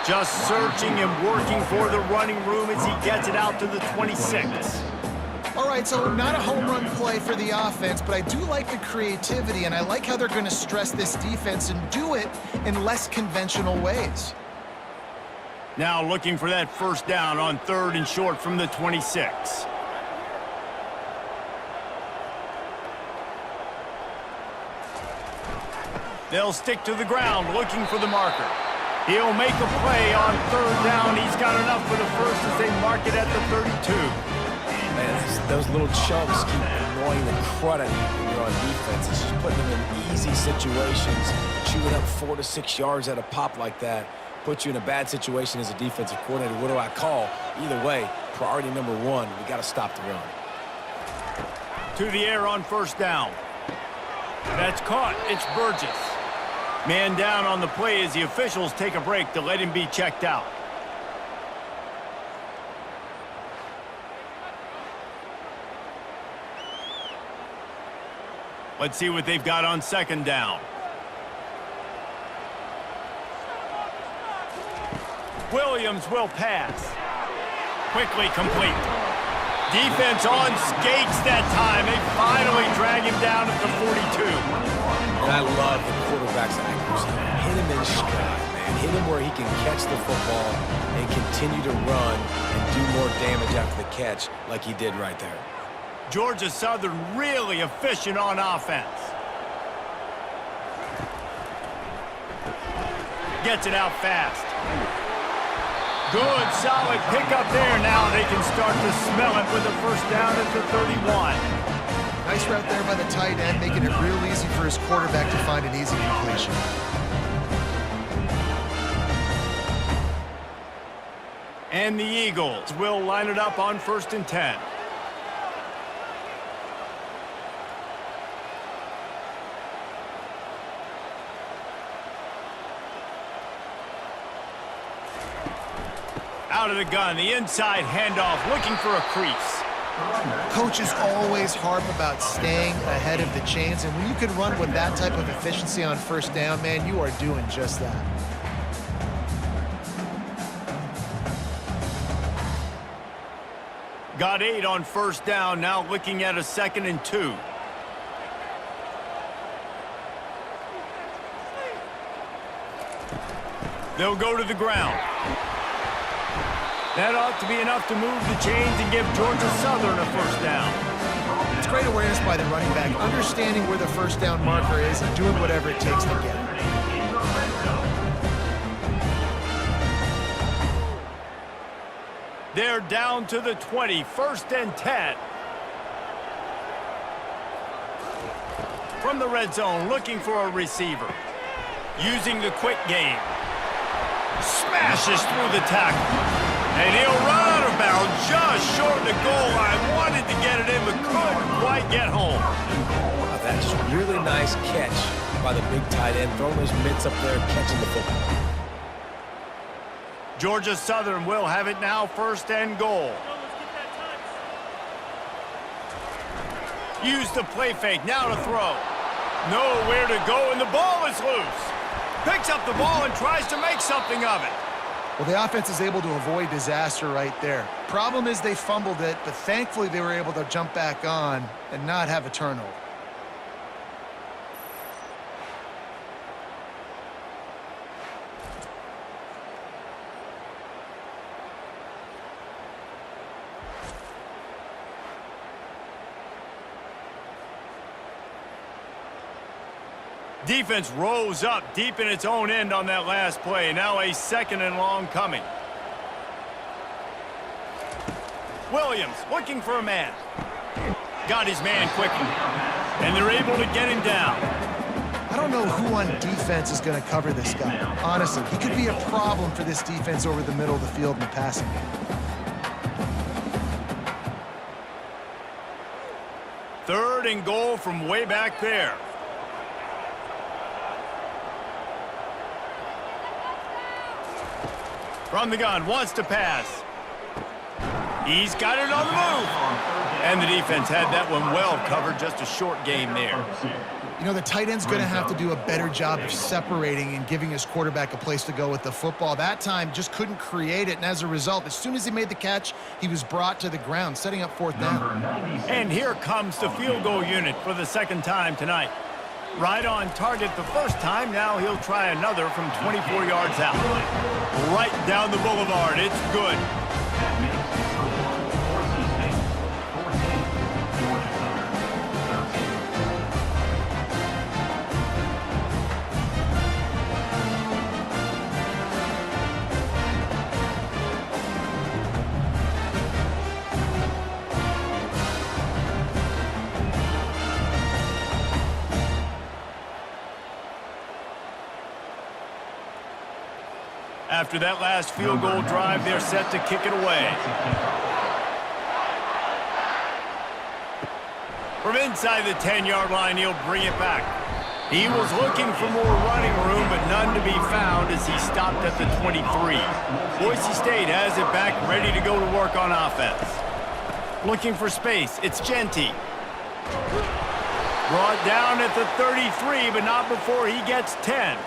Just searching and working for the running room as he gets it out to the 26. All right, so not a home run play for the offense, but I do like the creativity, and I like how they're going to stress this defense and do it in less conventional ways. Now looking for that first down on third and short from the 26. They'll stick to the ground looking for the marker. He'll make a play on third down. He's got enough for the first as they mark it at the 32. Man, those little chunks keep annoying the crud out of you when you're on defense. It's just putting them in easy situations. Chewing up 4 to 6 yards at a pop like that puts you in a bad situation as a defensive coordinator. What do I call? Either way, priority number one, we got to stop the run. To the air on first down. That's caught. It's Burgess. Man down on the play as the officials take a break to let him be checked out. Let's see what they've got on second down. Williams will pass. Quickly complete. Defense on skates that time. They finally drag him down at the 42. And I love the quarterback's accuracy. Hit him in stride, man. Hit him where he can catch the football and continue to run and do more damage after the catch like he did right there. Georgia Southern really efficient on offense. Gets it out fast. Good, solid pickup there. Now they can start to smell it with a first down at the 31. Nice route there by the tight end, making it real easy for his quarterback to find an easy completion. And the Eagles will line it up on 1st and 10. Out of the gun, the inside handoff, looking for a crease. Coaches always harp about staying ahead of the chains, and when you can run with that type of efficiency on first down, man, you are doing just that. Got 8 on first down, now looking at a 2nd and 2. They'll go to the ground. That ought to be enough to move the chains and give Georgia Southern a first down. It's great awareness by the running back, understanding where the first down marker is and doing whatever it takes to get it. They're down to the 20, 1st and 10. From the red zone, looking for a receiver. Using the quick game. Smashes through the tackle. And he'll run out of bounds just short of the goal line. Wanted to get it in, but couldn't quite get home. That's just a really nice catch by the big tight end, throwing those mitts up there, catching the football. Georgia Southern will have it now, 1st and goal. Use the play fake, now to throw. Nowhere to go, and the ball is loose. Picks up the ball and tries to make something of it. Well, the offense is able to avoid disaster right there. Problem is they fumbled it, but thankfully they were able to jump back on and not have a turnover. Defense rose up deep in its own end on that last play. Now a second and long coming. Williams looking for a man. Got his man quickly. And they're able to get him down. I don't know who on defense is going to cover this guy. Honestly, he could be a problem for this defense over the middle of the field in the passing game. Third and goal from way back there. From the gun, wants to pass. He's got it on the move. And the defense had that one well covered, just a short game there. You know, the tight end's going to have to do a better job of separating and giving his quarterback a place to go with the football. That time just couldn't create it, and as a result, as soon as he made the catch, he was brought to the ground, setting up fourth down. And here comes the field goal unit for the second time tonight. Right on target the first time. Now he'll try another from 24 yards out. Right down the boulevard. It's good. That makes the score Boise State 14, Georgia Southern 13. After that last field goal drive, they're set to kick it away. From inside the 10-yard line, he'll bring it back. He was looking for more running room, but none to be found as he stopped at the 23. Boise State has it back, ready to go to work on offense. Looking for space, it's Genty. Brought down at the 33, but not before he gets 10.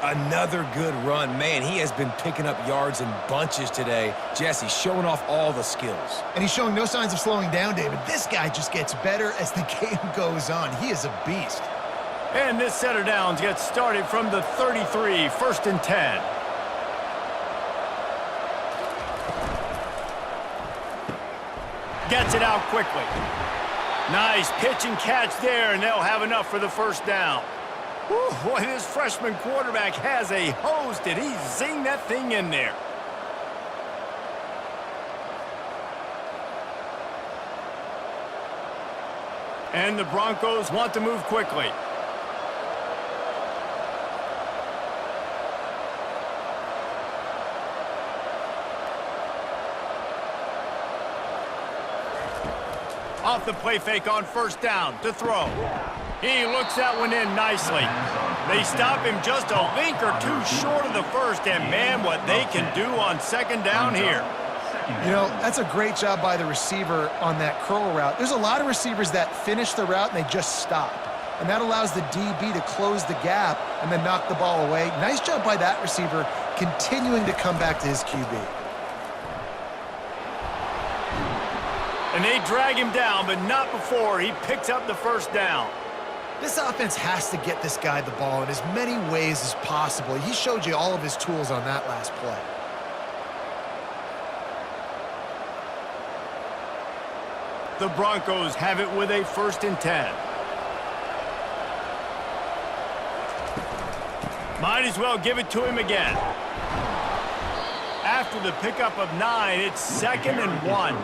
Another good run. Man, he has been picking up yards in bunches today. Jesse showing off all the skills. And he's showing no signs of slowing down, David. This guy just gets better as the game goes on. He is a beast. And this set of downs gets started from the 33, first and 10. Gets it out quickly. Nice pitch and catch there, and they'll have enough for the first down. Whew, boy, this freshman quarterback has a hose. Did he zing that thing in there? And the Broncos want to move quickly. Off the play fake on first down to throw. He looks that one in nicely. They stop him just a link or two short of the first, and man, what they can do on second down here. You know, that's a great job by the receiver on that curl route. There's a lot of receivers that finish the route and they just stop. And that allows the DB to close the gap and then knock the ball away. Nice job by that receiver continuing to come back to his QB. And they drag him down, but not before he picks up the first down. This offense has to get this guy the ball in as many ways as possible. He showed you all of his tools on that last play. The Broncos have it with a first and 10. Might as well give it to him again. After the pickup of 9, it's second and 1.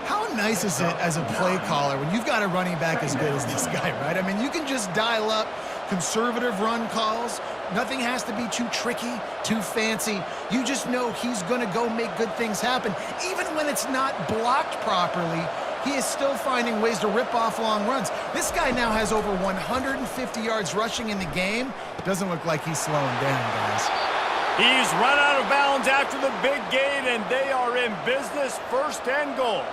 How nice is it as a play caller when you've got a running back as good as this guy, right? I mean, you can just dial up conservative run calls. Nothing has to be too tricky, too fancy. You just know he's going to go make good things happen. Even when it's not blocked properly, he is still finding ways to rip off long runs. This guy now has over 150 yards rushing in the game. Doesn't look like he's slowing down, guys. He's run out of bounds after the big gain, and they are in business, first and goal.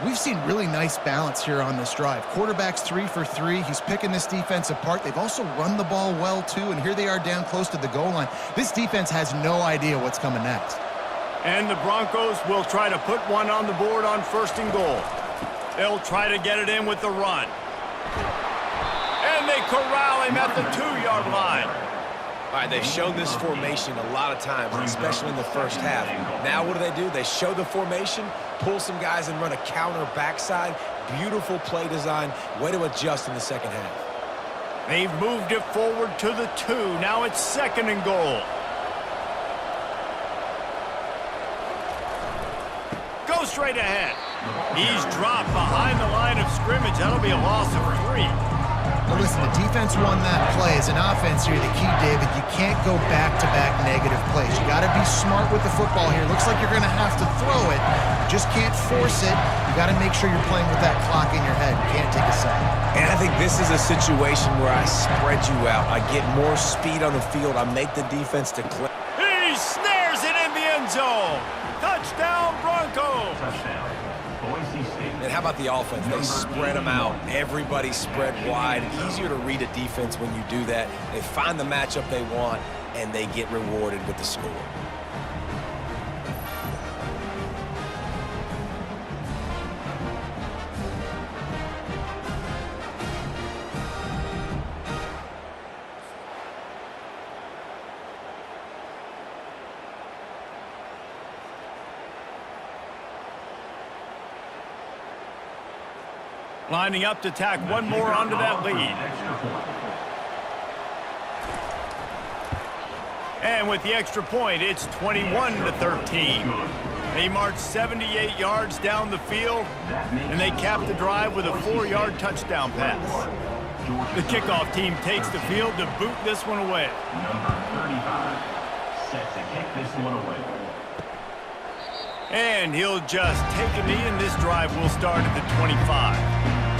We've seen really nice balance here on this drive. Quarterback's 3 for 3. He's picking this defense apart. They've also run the ball well, too, and here they are down close to the goal line. This defense has no idea what's coming next. And the Broncos will try to put one on the board on 1st and goal. They'll try to get it in with the run. And they corral him at the 2-yard line. All right, they've shown this formation a lot of times, especially in the first half. Now what do? They show the formation, pull some guys and run a counter backside. Beautiful play design. Way to adjust in the second half. They've moved it forward to the 2. Now it's 2nd and goal. Go straight ahead. He's dropped behind the line of scrimmage. That'll be a loss of 3. Now listen, the defense won that play. As an offense here, the key, David, you can't go back-to-back negative plays. You got to be smart with the football here. Looks like you're going to have to throw it. You just can't force it. You got to make sure you're playing with that clock in your head. You can't take a sack. And I think this is a situation where I spread you out. I get more speed on the field. I make the defense declare. He snares it in the end zone. Touchdown, Broncos. Touchdown, Boise State. And how about the offense? They spread them out. Everybody spread wide. Easier to read a defense when you do that. They find the matchup they want, and they get rewarded with the score. Lining up to tack one more onto that lead. And with the extra point, it's 21-13. They march 78 yards down the field, and they cap the drive with a 4-yard touchdown pass. The kickoff team takes the field to boot this one away. Number 35 set to kick this one away. And he'll just take a knee, and this drive will start at the 25.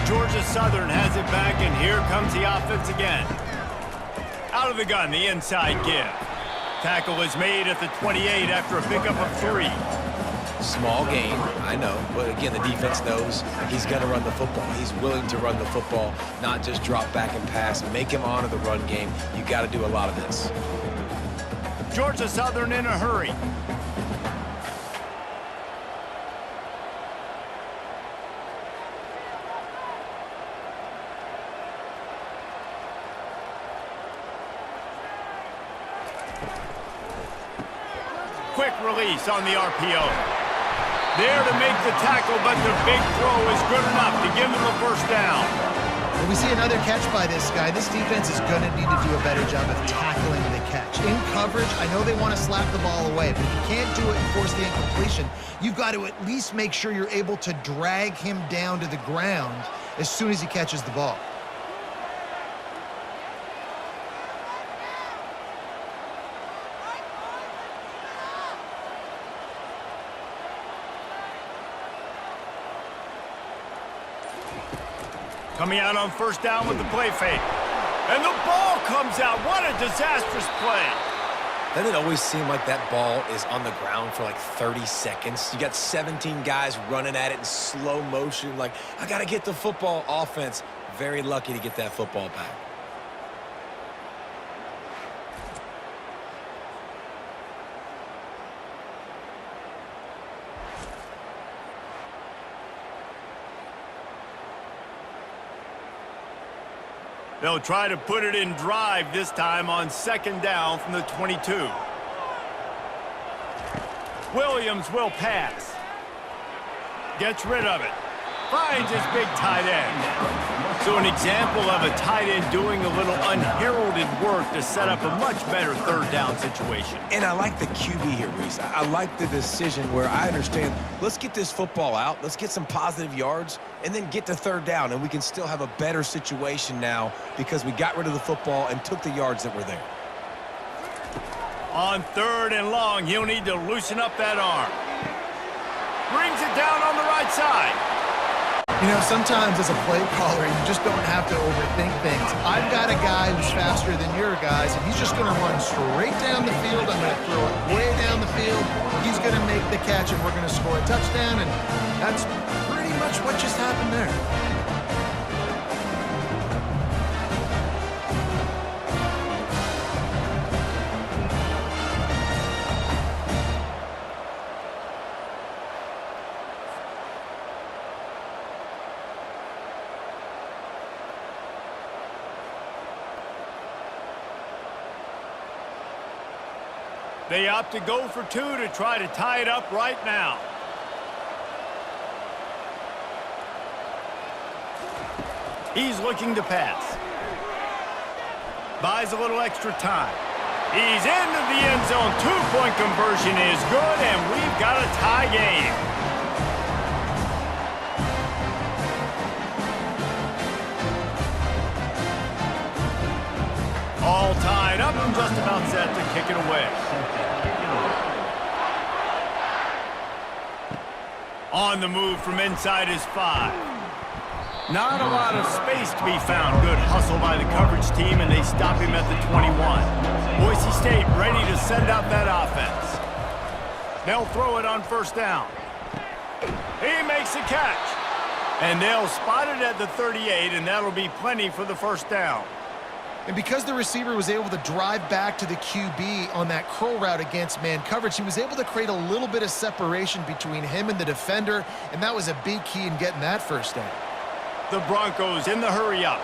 Georgia Southern has it back, and here comes the offense again. Out of the gun, the inside give. Tackle is made at the 28 after a pickup of 3. Small gain, I know, but again, the defense knows he's going to run the football. He's willing to run the football, not just drop back and pass. Make him honor the run game. You got to do a lot of this. Georgia Southern in a hurry. Quick release on the RPO. There to make the tackle, but the big throw is good enough to give them a first down. When we see another catch by this guy, this defense is going to need to do a better job of tackling the catch. In coverage, I know they want to slap the ball away, but if you can't do it and force the incompletion, you've got to at least make sure you're able to drag him down to the ground as soon as he catches the ball. Coming out on first down with the play fake. And the ball comes out. What a disastrous play. Doesn't it always seem like that ball is on the ground for like 30 seconds? You got 17 guys running at it in slow motion. Like, I got to get the football. Offense, very lucky to get that football back. They'll try to put it in drive this time on second down from the 22. Williams will pass. Gets rid of it. Finds his big tight end. So an example of a tight end doing a little unheralded work to set up a much better third down situation. And I like the QB here, Reese. I like the decision where I understand, let's get this football out, let's get some positive yards, and then get to third down, and we can still have a better situation now because we got rid of the football and took the yards that were there. On third and long, he'll need to loosen up that arm. Brings it down on the right side. You know, sometimes as a play caller, you just don't have to overthink things. I've got a guy who's faster than your guys, and he's just going to run straight down the field. I'm going to throw it way down the field. He's going to make the catch, and we're going to score a touchdown, and that's pretty much what just happened there. They opt to go for two to try to tie it up right now. He's looking to pass. Buys a little extra time. He's into the end zone. Two-point conversion is good, and we've got a tie game. All tied up and just about set to kick it away. On the move from inside his 5. Not a lot of space to be found. Good hustle by the coverage team, and they stop him at the 21. Boise State ready to send out that offense. They'll throw it on first down. He makes a catch. And they'll spot it at the 38, and that'll be plenty for the first down. And because the receiver was able to drive back to the QB on that curl route against man coverage, he was able to create a little bit of separation between him and the defender, and that was a big key in getting that first down. The Broncos in the hurry-up.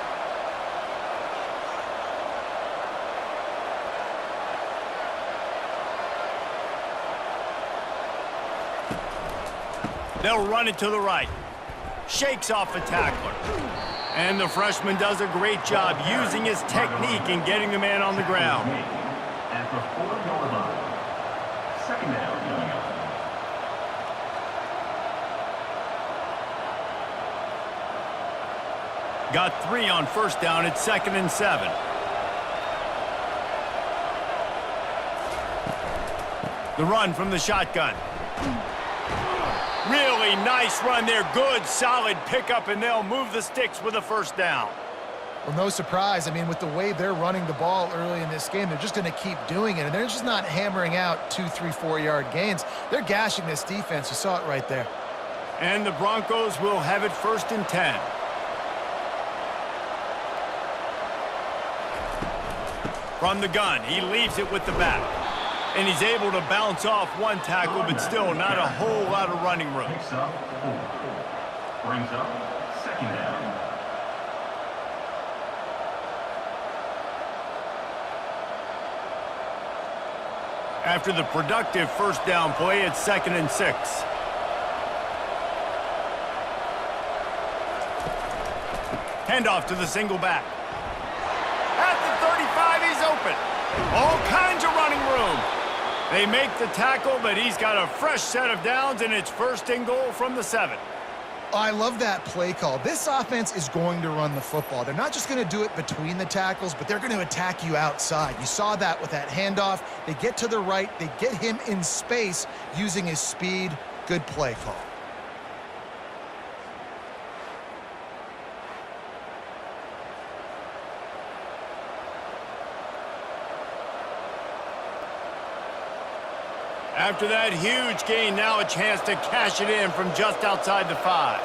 They'll run it to the right. Shakes off a tackler. And the freshman does a great job using his technique and getting the man on the ground. At the 4-yard line. Second down. Got 3 on first down. It's 2nd and 7. The run from the shotgun. Really nice run there. Good, solid pickup, and they'll move the sticks with a first down. Well, no surprise. I mean, with the way they're running the ball early in this game, they're just going to keep doing it. And they're just not hammering out 2, 3, 4-yard gains. They're gashing this defense. You saw it right there. And the Broncos will have it 1st and 10. From the gun, he leaves it with the back. And he's able to bounce off one tackle, but still not a whole lot of running room. Picks up 4. Brings up 2nd down. After the productive first down play, it's 2nd and 6. Handoff to the single back. At the 35, he's open. All kinds of running room. They make the tackle, but he's got a fresh set of downs, and it's 1st and goal from the 7. I love that play call. This offense is going to run the football. They're not just going to do it between the tackles, but they're going to attack you outside. You saw that with that handoff. They get to the right. They get him in space using his speed. Good play call. After that huge gain, now a chance to cash it in from just outside the 5.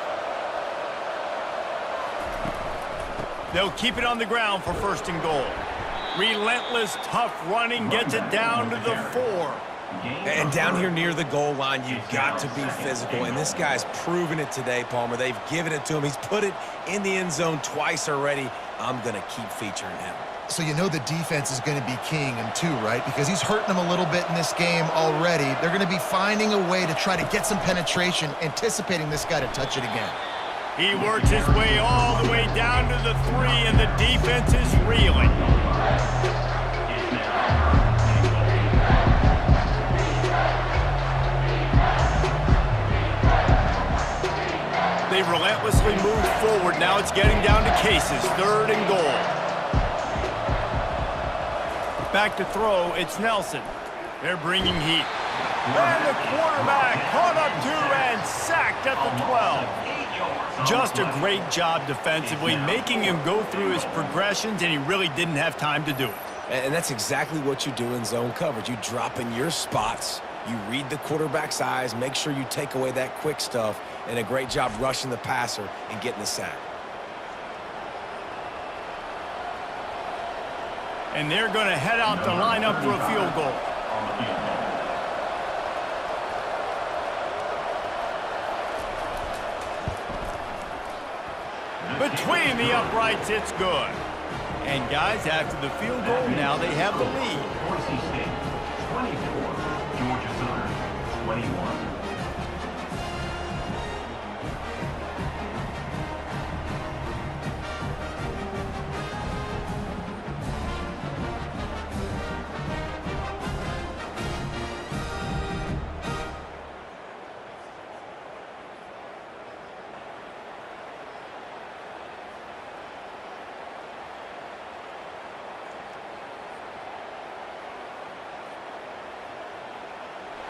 They'll keep it on the ground for 1st and goal. Relentless, tough running gets it down to the 4. And down here near the goal line, you've got to be physical. And this guy's proven it today, Palmer. They've given it to him. He's put it in the end zone twice already. I'm going to keep featuring him. So you know the defense is going to be keying him too, right? Because he's hurting them a little bit in this game already. They're going to be finding a way to try to get some penetration, anticipating this guy to touch it again. He works his way all the way down to the 3, and the defense is reeling. They relentlessly move forward. Now it's getting down to cases. 3rd and goal. Back to throw, it's Nelson. They're bringing heat. And the quarterback caught up 2 and sacked at the 12. Just a great job defensively, making him go through his progressions, and he really didn't have time to do it. And that's exactly what you do in zone coverage. You drop in your spots, You read the quarterback's eyes, make sure you take away that quick stuff, and a great job rushing the passer and getting the sack. And they're going to head out to line up for a field goal. Between the uprights, it's good. And guys, after the field goal, now they have the lead. Boise State, 24. Georgia Southern, 21.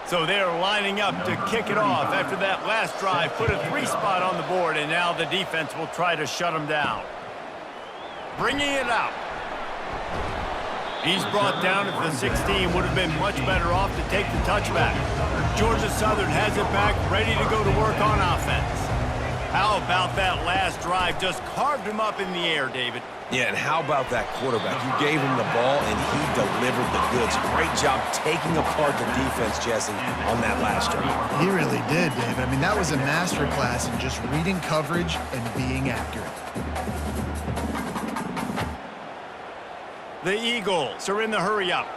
So they're lining up to kick it off after that last drive. Put a 3-spot on the board, and now the defense will try to shut them down. Bringing it out. He's brought down at the 16. Would have been much better off to take the touchback. Georgia Southern has it back, ready to go to work on offense. How about that last drive? Just carved him up in the air, David. Yeah, and how about that quarterback? You gave him the ball, and he delivered the goods. Great job taking apart the defense, Jesse, on that last drive. He really did, David. I mean, that was a masterclass in just reading coverage and being accurate. The Eagles are in the hurry-up.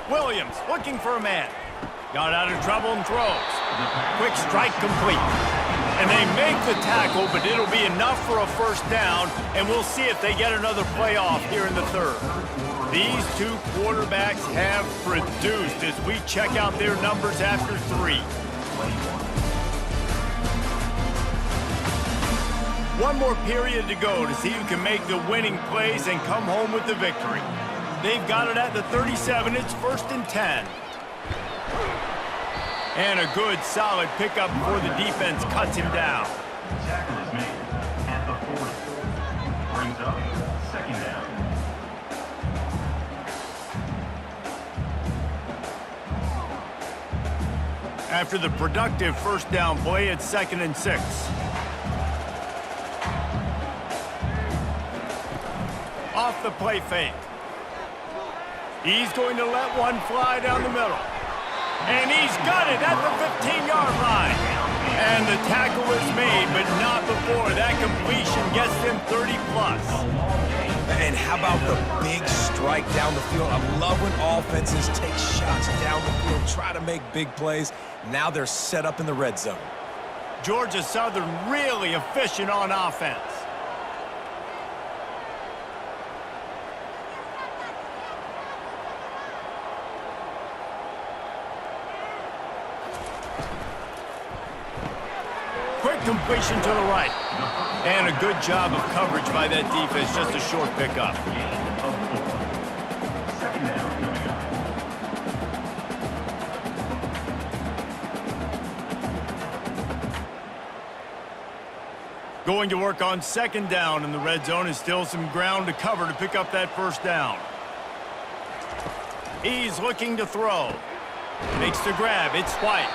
Williams looking for a man. Got out of trouble and throws. Quick strike complete. And they make the tackle, but it'll be enough for a first down, and we'll see if they get another playoff here in the third. These two quarterbacks have produced as we check out their numbers after 3. One more period to go to see who can make the winning plays and come home with the victory. They've got it at the 37. It's 1st and 10. And a good, solid pickup before the defense cuts him down. Tackle is made at the 40. Brings up 2nd down. After the productive first down play, it's 2nd and 6. Off the play fake. He's going to let one fly down the middle. And he's got it at the 15-yard line. And the tackle is made, but not before that completion gets them 30-plus. And how about the big strike down the field? I love when offenses take shots down the field, try to make big plays. Now they're set up in the red zone. Georgia Southern really efficient on offense. Quick completion to the right. And a good job of coverage by that defense. Just a short pickup. Going to work on 2nd down in the red zone is still some ground to cover to pick up that first down. He's looking to throw. Makes the grab. It's White.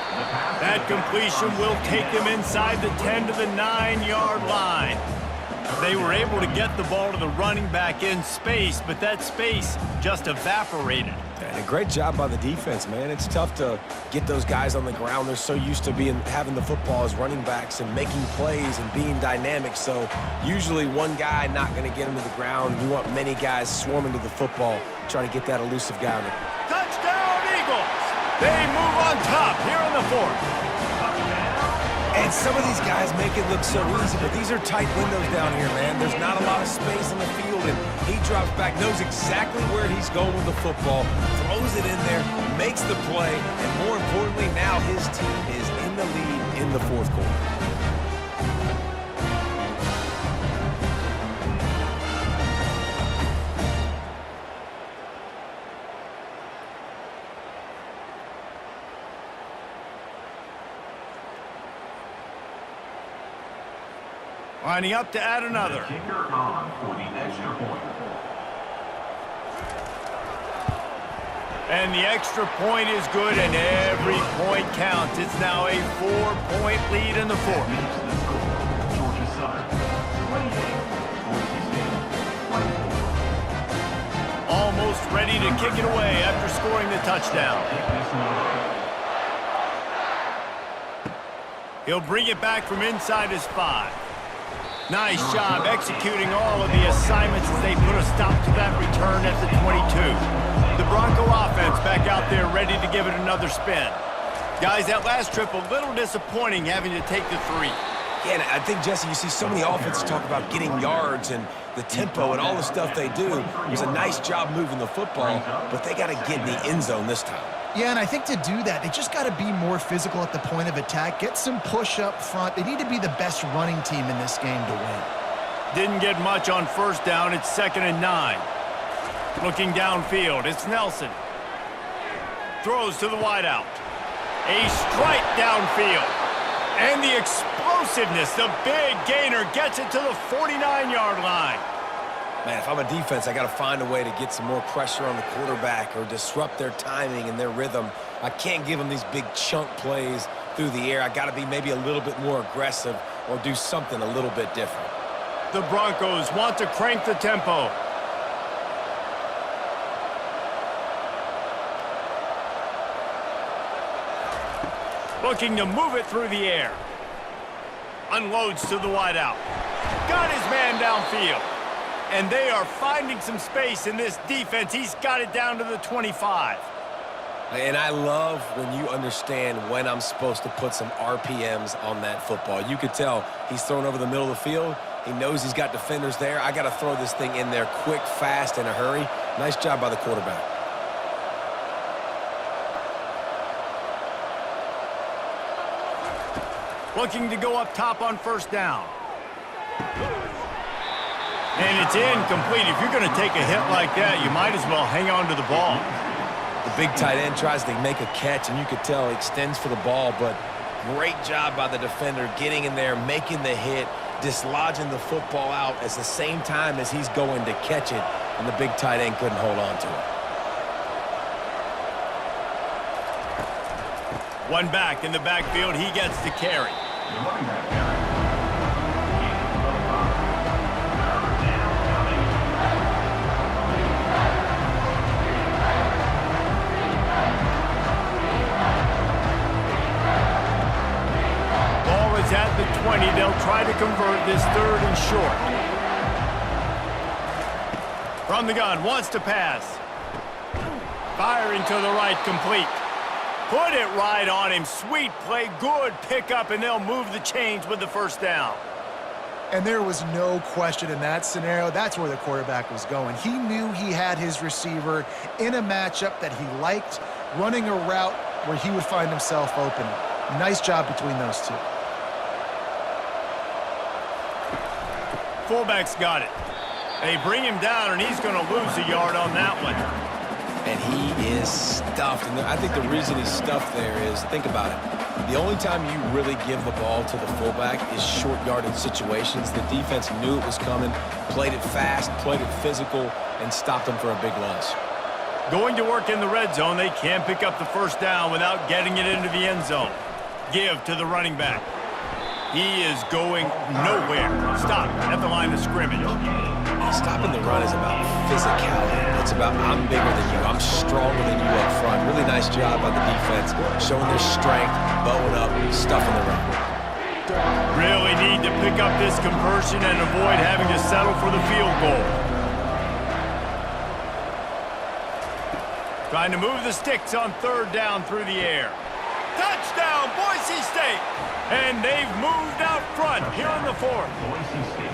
That completion will take them inside the 10 to the 9-yard line. They were able to get the ball to the running back in space, but that space just evaporated. And a great job by the defense, man. It's tough to get those guys on the ground. They're so used to having the football as running backs and making plays and being dynamic. So usually one guy not going to get him to the ground. You want many guys swarming to the football, try to get that elusive guy on the Touchdown, Eagles! They move on top here in the 4th. And some of these guys make it look so easy, but these are tight windows down here, man. There's not a lot of space on the field, and he drops back, knows exactly where he's going with the football, throws it in there, makes the play, and more importantly, now his team is in the lead in the 4th quarter. Lining up to add another. Kicker on for the extra point. And the extra point is good, and every point counts. It's now a 4-point lead in the fourth. Makes the score. Georgia Southern 28, Boise State 24. Almost ready to kick it away after scoring the touchdown. Take this one away. He'll bring it back from inside his 5. Nice job executing all of the assignments as they put a stop to that return at the 22. The Bronco offense back out there ready to give it another spin. Guys, that last trip a little disappointing having to take the 3. Yeah, and I think, Jesse, you see so many offenses talk about getting yards and the tempo and all the stuff they do. It was a nice job moving the football, but they got to get in the end zone this time. Yeah, and I think to do that, they just got to be more physical at the point of attack, get some push up front. They need to be the best running team in this game to win. Didn't get much on first down. It's 2nd and 9. Looking downfield, it's Nelson. Throws to the wideout. A strike downfield. And the explosiveness, the big gainer gets it to the 49-yard line. Man, if I'm a defense, I got to find a way to get some more pressure on the quarterback or disrupt their timing and their rhythm. I can't give them these big chunk plays through the air. I got to be maybe a little bit more aggressive or do something a little bit different. The Broncos want to crank the tempo. Looking to move it through the air. Unloads to the wideout. Got his man downfield. And they are finding some space in this defense. He's got it down to the 25. And I love when you understand when I'm supposed to put some RPMs on that football. You could tell he's thrown over the middle of the field. He knows he's got defenders there. I got to throw this thing in there quick, fast, in a hurry. Nice job by the quarterback. Looking to go up top on first down. And it's incomplete. If you're going to take a hit like that, you might as well hang on to the ball. The big tight end tries to make a catch, and you could tell he extends for the ball, but great job by the defender getting in there, making the hit, dislodging the football out at the same time as he's going to catch it, and the big tight end couldn't hold on to it. One back in the backfield, he gets the carry. The running back carry. Ball is at the 20. They'll try to convert this 3rd and short. From the gun, wants to pass. Firing to the right, complete. Put it right on him. Sweet play, good pickup, and they'll move the chains with the first down. And there was no question in that scenario. That's where the quarterback was going. He knew he had his receiver in a matchup that he liked, running a route where he would find himself open. Nice job between those two. Fullback's got it. They bring him down, and he's going to lose a yard on that one. And he is stuffed. And I think the reason he's stuffed there is, think about it. The only time you really give the ball to the fullback is short yardage situations. The defense knew it was coming, played it fast, played it physical, and stopped him for a big loss. Going to work in the red zone. They can't pick up the first down without getting it into the end zone. Give to the running back. He is going nowhere. Stop at the line of scrimmage. Stopping the run is about physicality. It's about I'm bigger than you. I'm stronger than you up front. Really nice job by the defense, showing their strength, bowing up, stuffing the run. Really need to pick up this conversion and avoid having to settle for the field goal. Trying to move the sticks on 3rd down through the air. Touchdown, Boise State! And they've moved out front here in the 4th. Boise State.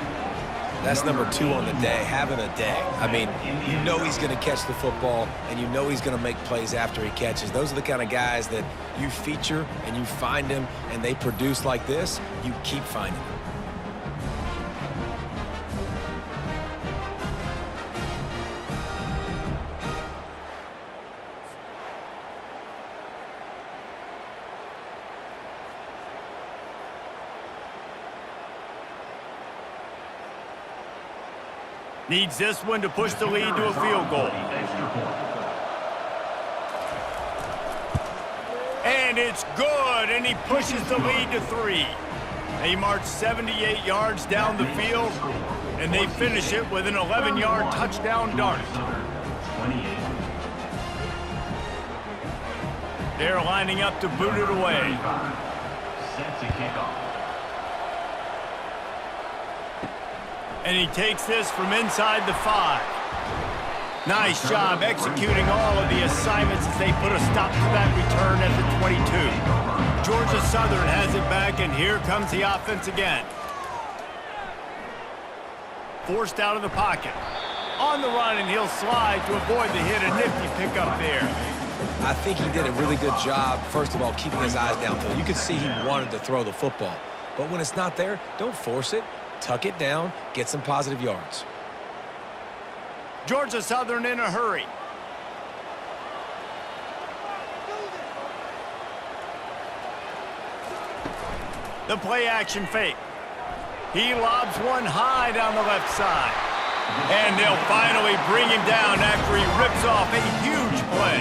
That's number 2 on the day, having a day. I mean, you know he's going to catch the football, and you know he's going to make plays after he catches. Those are the kind of guys that you feature and you find them, and they produce like this, you keep finding them. Needs this one to push the lead to a field goal. And it's good, and he pushes the lead to 3. They march 78 yards down the field, and they finish it with an 11-yard touchdown dart. They're lining up to boot it away. Set to kick off. And he takes this from inside the 5. Nice job executing all of the assignments as they put a stop to that return at the 22. Georgia Southern has it back, and here comes the offense again. Forced out of the pocket. On the run, and he'll slide to avoid the hit. A nifty pickup there. I think he did a really good job, first of all, keeping his eyes downfield. You could see he wanted to throw the football. But when it's not there, don't force it. Tuck it down, get some positive yards. Georgia Southern in a hurry. The play action fake. He lobs one high down the left side. And they'll finally bring him down after he rips off a huge play.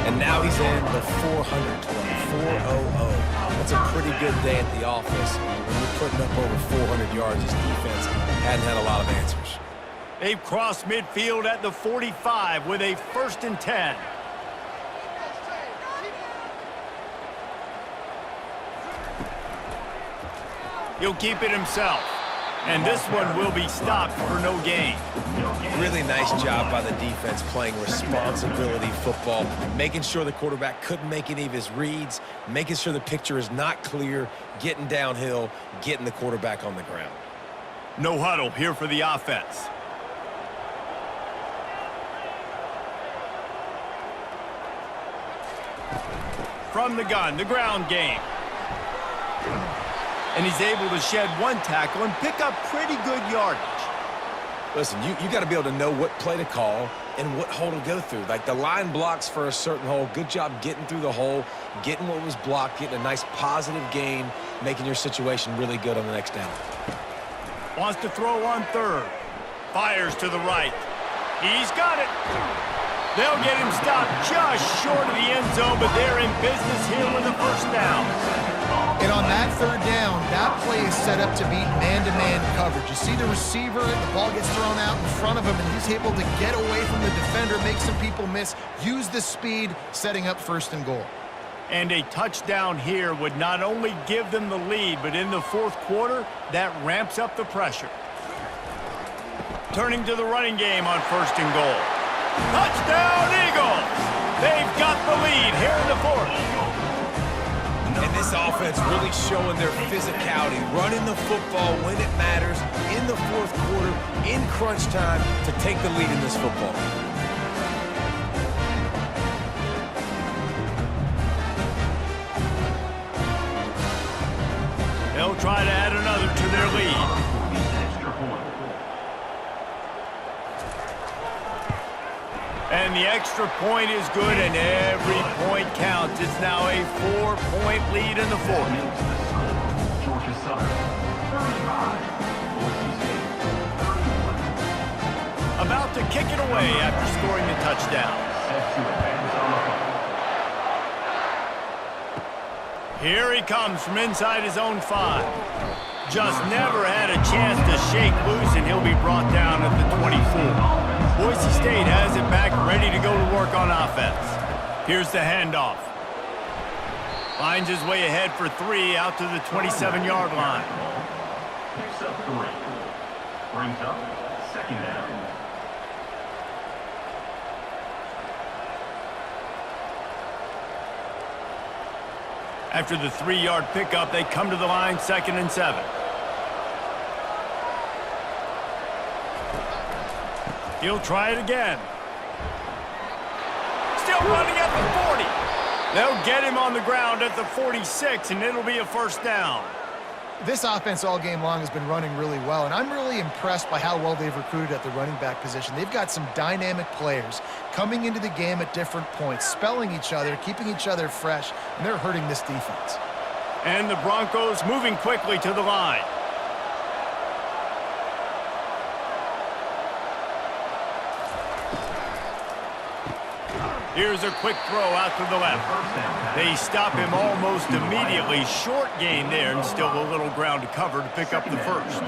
And now he's in the 400 club, 400. That's a pretty good day at the office. When you're putting up over 400 yards, his defense hadn't had a lot of answers. They've crossed midfield at the 45 with a 1st and 10. He'll keep it himself. And this one will be stopped for no gain. Really nice job by the defense playing responsibility football, making sure the quarterback couldn't make any of his reads, making sure the picture is not clear, getting downhill, getting the quarterback on the ground. No huddle here for the offense. From the gun, the ground game. And he's able to shed one tackle and pick up pretty good yardage. Listen, you got to be able to know what play to call and what hole to go through. Like the line blocks for a certain hole. Good job getting through the hole, getting what was blocked, getting a nice positive gain, making your situation really good on the next down. Wants to throw on 3rd. Fires to the right. He's got it. They'll get him stopped just short of the end zone, but they're in business here with a 1st down. And on that 3rd down, that play is set up to beat man-to-man coverage. You see the receiver, the ball gets thrown out in front of him, and he's able to get away from the defender, make some people miss, use the speed, setting up 1st and goal. And a touchdown here would not only give them the lead, but in the 4th quarter, that ramps up the pressure. Turning to the running game on 1st and goal. Touchdown, Eagles! They've got the lead here in the 4th. And this offense really showing their physicality, running the football when it matters, in the 4th quarter, in crunch time, to take the lead in this football. They'll try to add another to their lead. And the extra point is good, and every point counts. It's now a 4-point lead in the 4th. Georgia Southern, 35. Boise State, 31. About to kick it away after scoring the touchdown. Set to advance on the field. Here he comes from inside his own 5. Just never had a chance to shake loose, and he'll be brought down at the 24. Boise State has it back, ready to go to work on offense. Here's the handoff. Finds his way ahead for 3 out to the 27-yard line. Picks up 3. Brings up 2nd down. After the 3-yard pickup, they come to the line, 2nd and 7. He'll try it again. Still running at the 40. They'll get him on the ground at the 46, and it'll be a 1st down. This offense all game long has been running really well, and I'm really impressed by how well they've recruited at the running back position. They've got some dynamic players coming into the game at different points, spelling each other, keeping each other fresh, and they're hurting this defense. And the Broncos moving quickly to the line. Here's a quick throw out to the left. They stop him almost immediately. Short gain there, and still a little ground to cover to pick up the first.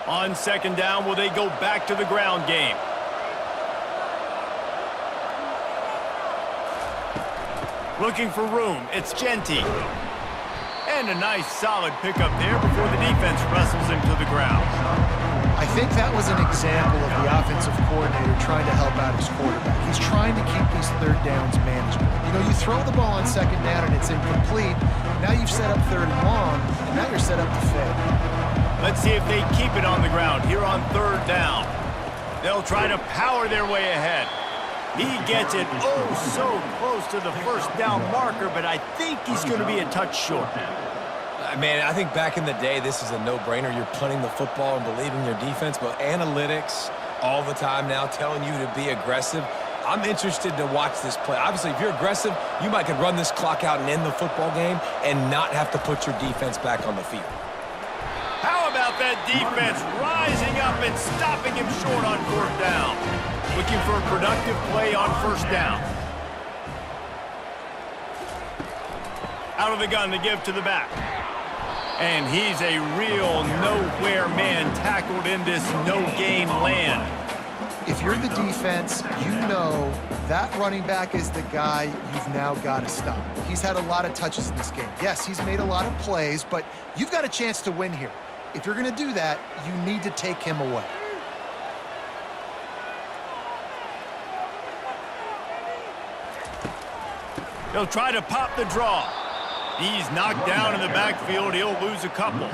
On second down, will they go back to the ground game? Looking for room. It's Genty. And a nice solid pickup there before the defense wrestles him to the ground. I think that was an example of the offensive coordinator trying to help out his quarterback. He's trying to keep these third downs manageable. You know, you throw the ball on second down and it's incomplete. Now you've set up third and long, and now you're set up to fail. Let's see if they keep it on the ground here on third down. They'll try to power their way ahead. He gets it oh so close to the first down marker, but I think he's going to be a touch short. Man, I think back in the day, this is a no-brainer. You're punting the football and believing your defense, but analytics all the time now telling you to be aggressive. I'm interested to watch this play. Obviously, if you're aggressive, you might could run this clock out and end the football game and not have to put your defense back on the field. How about that defense rising up and stopping him short on fourth down? Looking for a productive play on first down. Out of the gun to give to the back. And he's a real nowhere man tackled in this no-gain land. If you're the defense, you know that running back is the guy you've now got to stop. He's had a lot of touches in this game. Yes, he's made a lot of plays, but you've got a chance to win here. If you're going to do that, you need to take him away. He'll try to pop the draw. He's knocked down in the backfield. He'll lose a couple.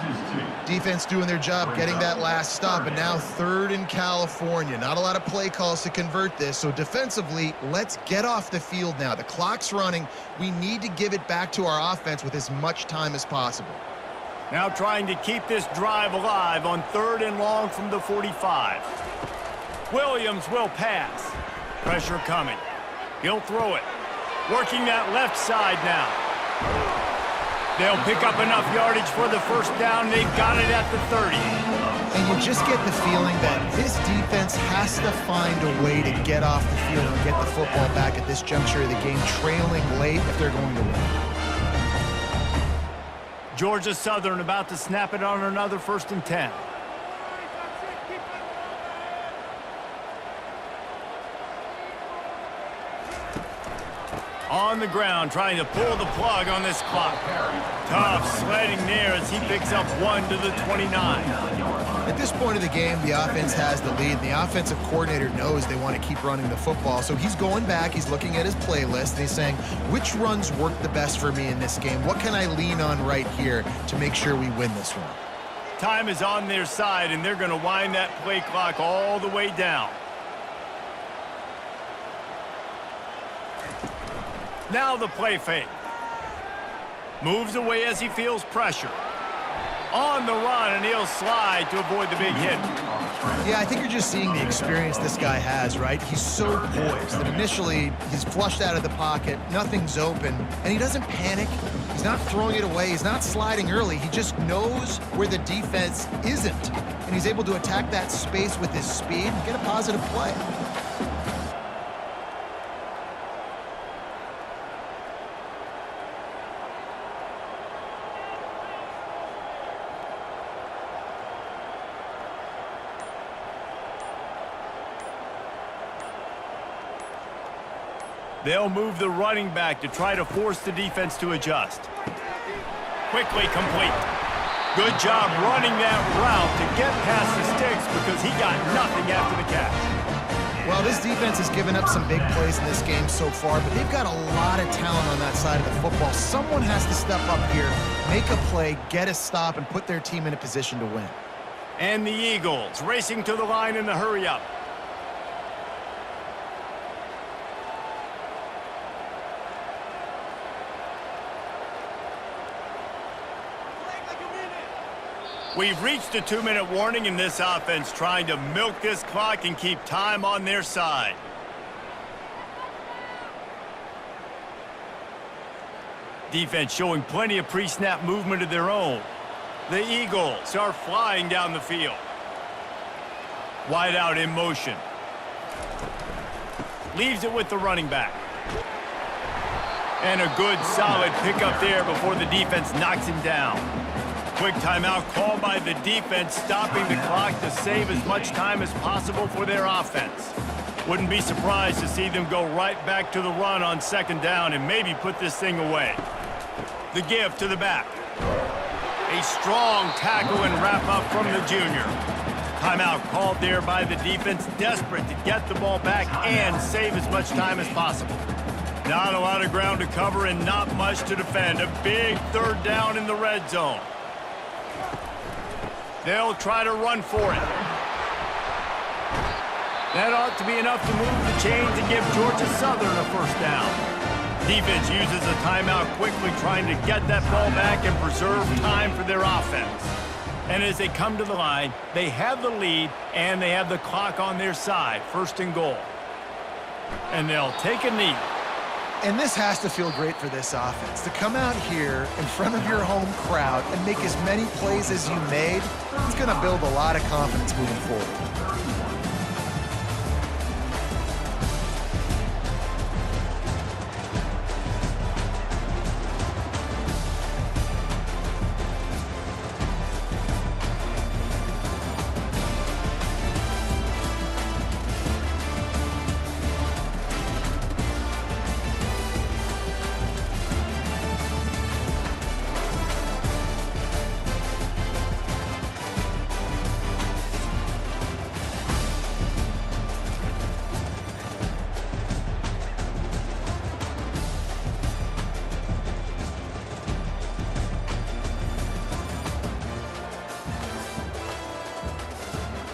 Defense doing their job getting that last stop, and now third in California. Not a lot of play calls to convert this, so defensively, let's get off the field now. The clock's running. We need to give it back to our offense with as much time as possible. Now trying to keep this drive alive on third and long from the 45. Williams will pass. Pressure coming. He'll throw it. Working that left side now. They'll pick up enough yardage for the first down. They've got it at the 30. And you just get the feeling that this defense has to find a way to get off the field and get the football back at this juncture of the game, trailing late if they're going to win. Georgia Southern about to snap it on another 1st and 10. On the ground, trying to pull the plug on this clock. Tough sledding there as he picks up 1 to the 29. At this point of the game, the offense has the lead. The offensive coordinator knows they want to keep running the football, so he's going back, he's looking at his playlist, and he's saying, which runs work the best for me in this game? What can I lean on right here to make sure we win this one? Time is on their side, and they're going to wind that play clock all the way down. Now the play fake. Moves away as he feels pressure. On the run, and he'll slide to avoid the big hit. Yeah, I think you're just seeing the experience this guy has, right? He's so poised that initially he's flushed out of the pocket, nothing's open, and he doesn't panic. He's not throwing it away. He's not sliding early. He just knows where the defense isn't, and he's able to attack that space with his speed and get a positive play. They'll move the running back to try to force the defense to adjust. Quickly complete. Good job running that route to get past the sticks because he got nothing after the catch. Well, this defense has given up some big plays in this game so far, but they've got a lot of talent on that side of the football. Someone has to step up here, make a play, get a stop, and put their team in a position to win. And the Eagles racing to the line in the hurry-up. We've reached a 2-minute warning in this offense, trying to milk this clock and keep time on their side. Defense showing plenty of pre-snap movement of their own. The Eagles are flying down the field. Wide out in motion. Leaves it with the running back. And a good, solid pickup there before the defense knocks him down. Quick timeout called by the defense, stopping the clock to save as much time as possible for their offense. Wouldn't be surprised to see them go right back to the run on second down and maybe put this thing away. The give to the back. A strong tackle and wrap up from the junior. Timeout called there by the defense, desperate to get the ball back and save as much time as possible. Not a lot of ground to cover and not much to defend. A big third down in the red zone. They'll try to run for it. That ought to be enough to move the chains and give Georgia Southern a first down. Defense uses a timeout quickly, trying to get that ball back and preserve time for their offense. And as they come to the line, they have the lead and they have the clock on their side. First and goal. And they'll take a knee. And this has to feel great for this offense. To come out here in front of your home crowd and make as many plays as you made, it's going to build a lot of confidence moving forward.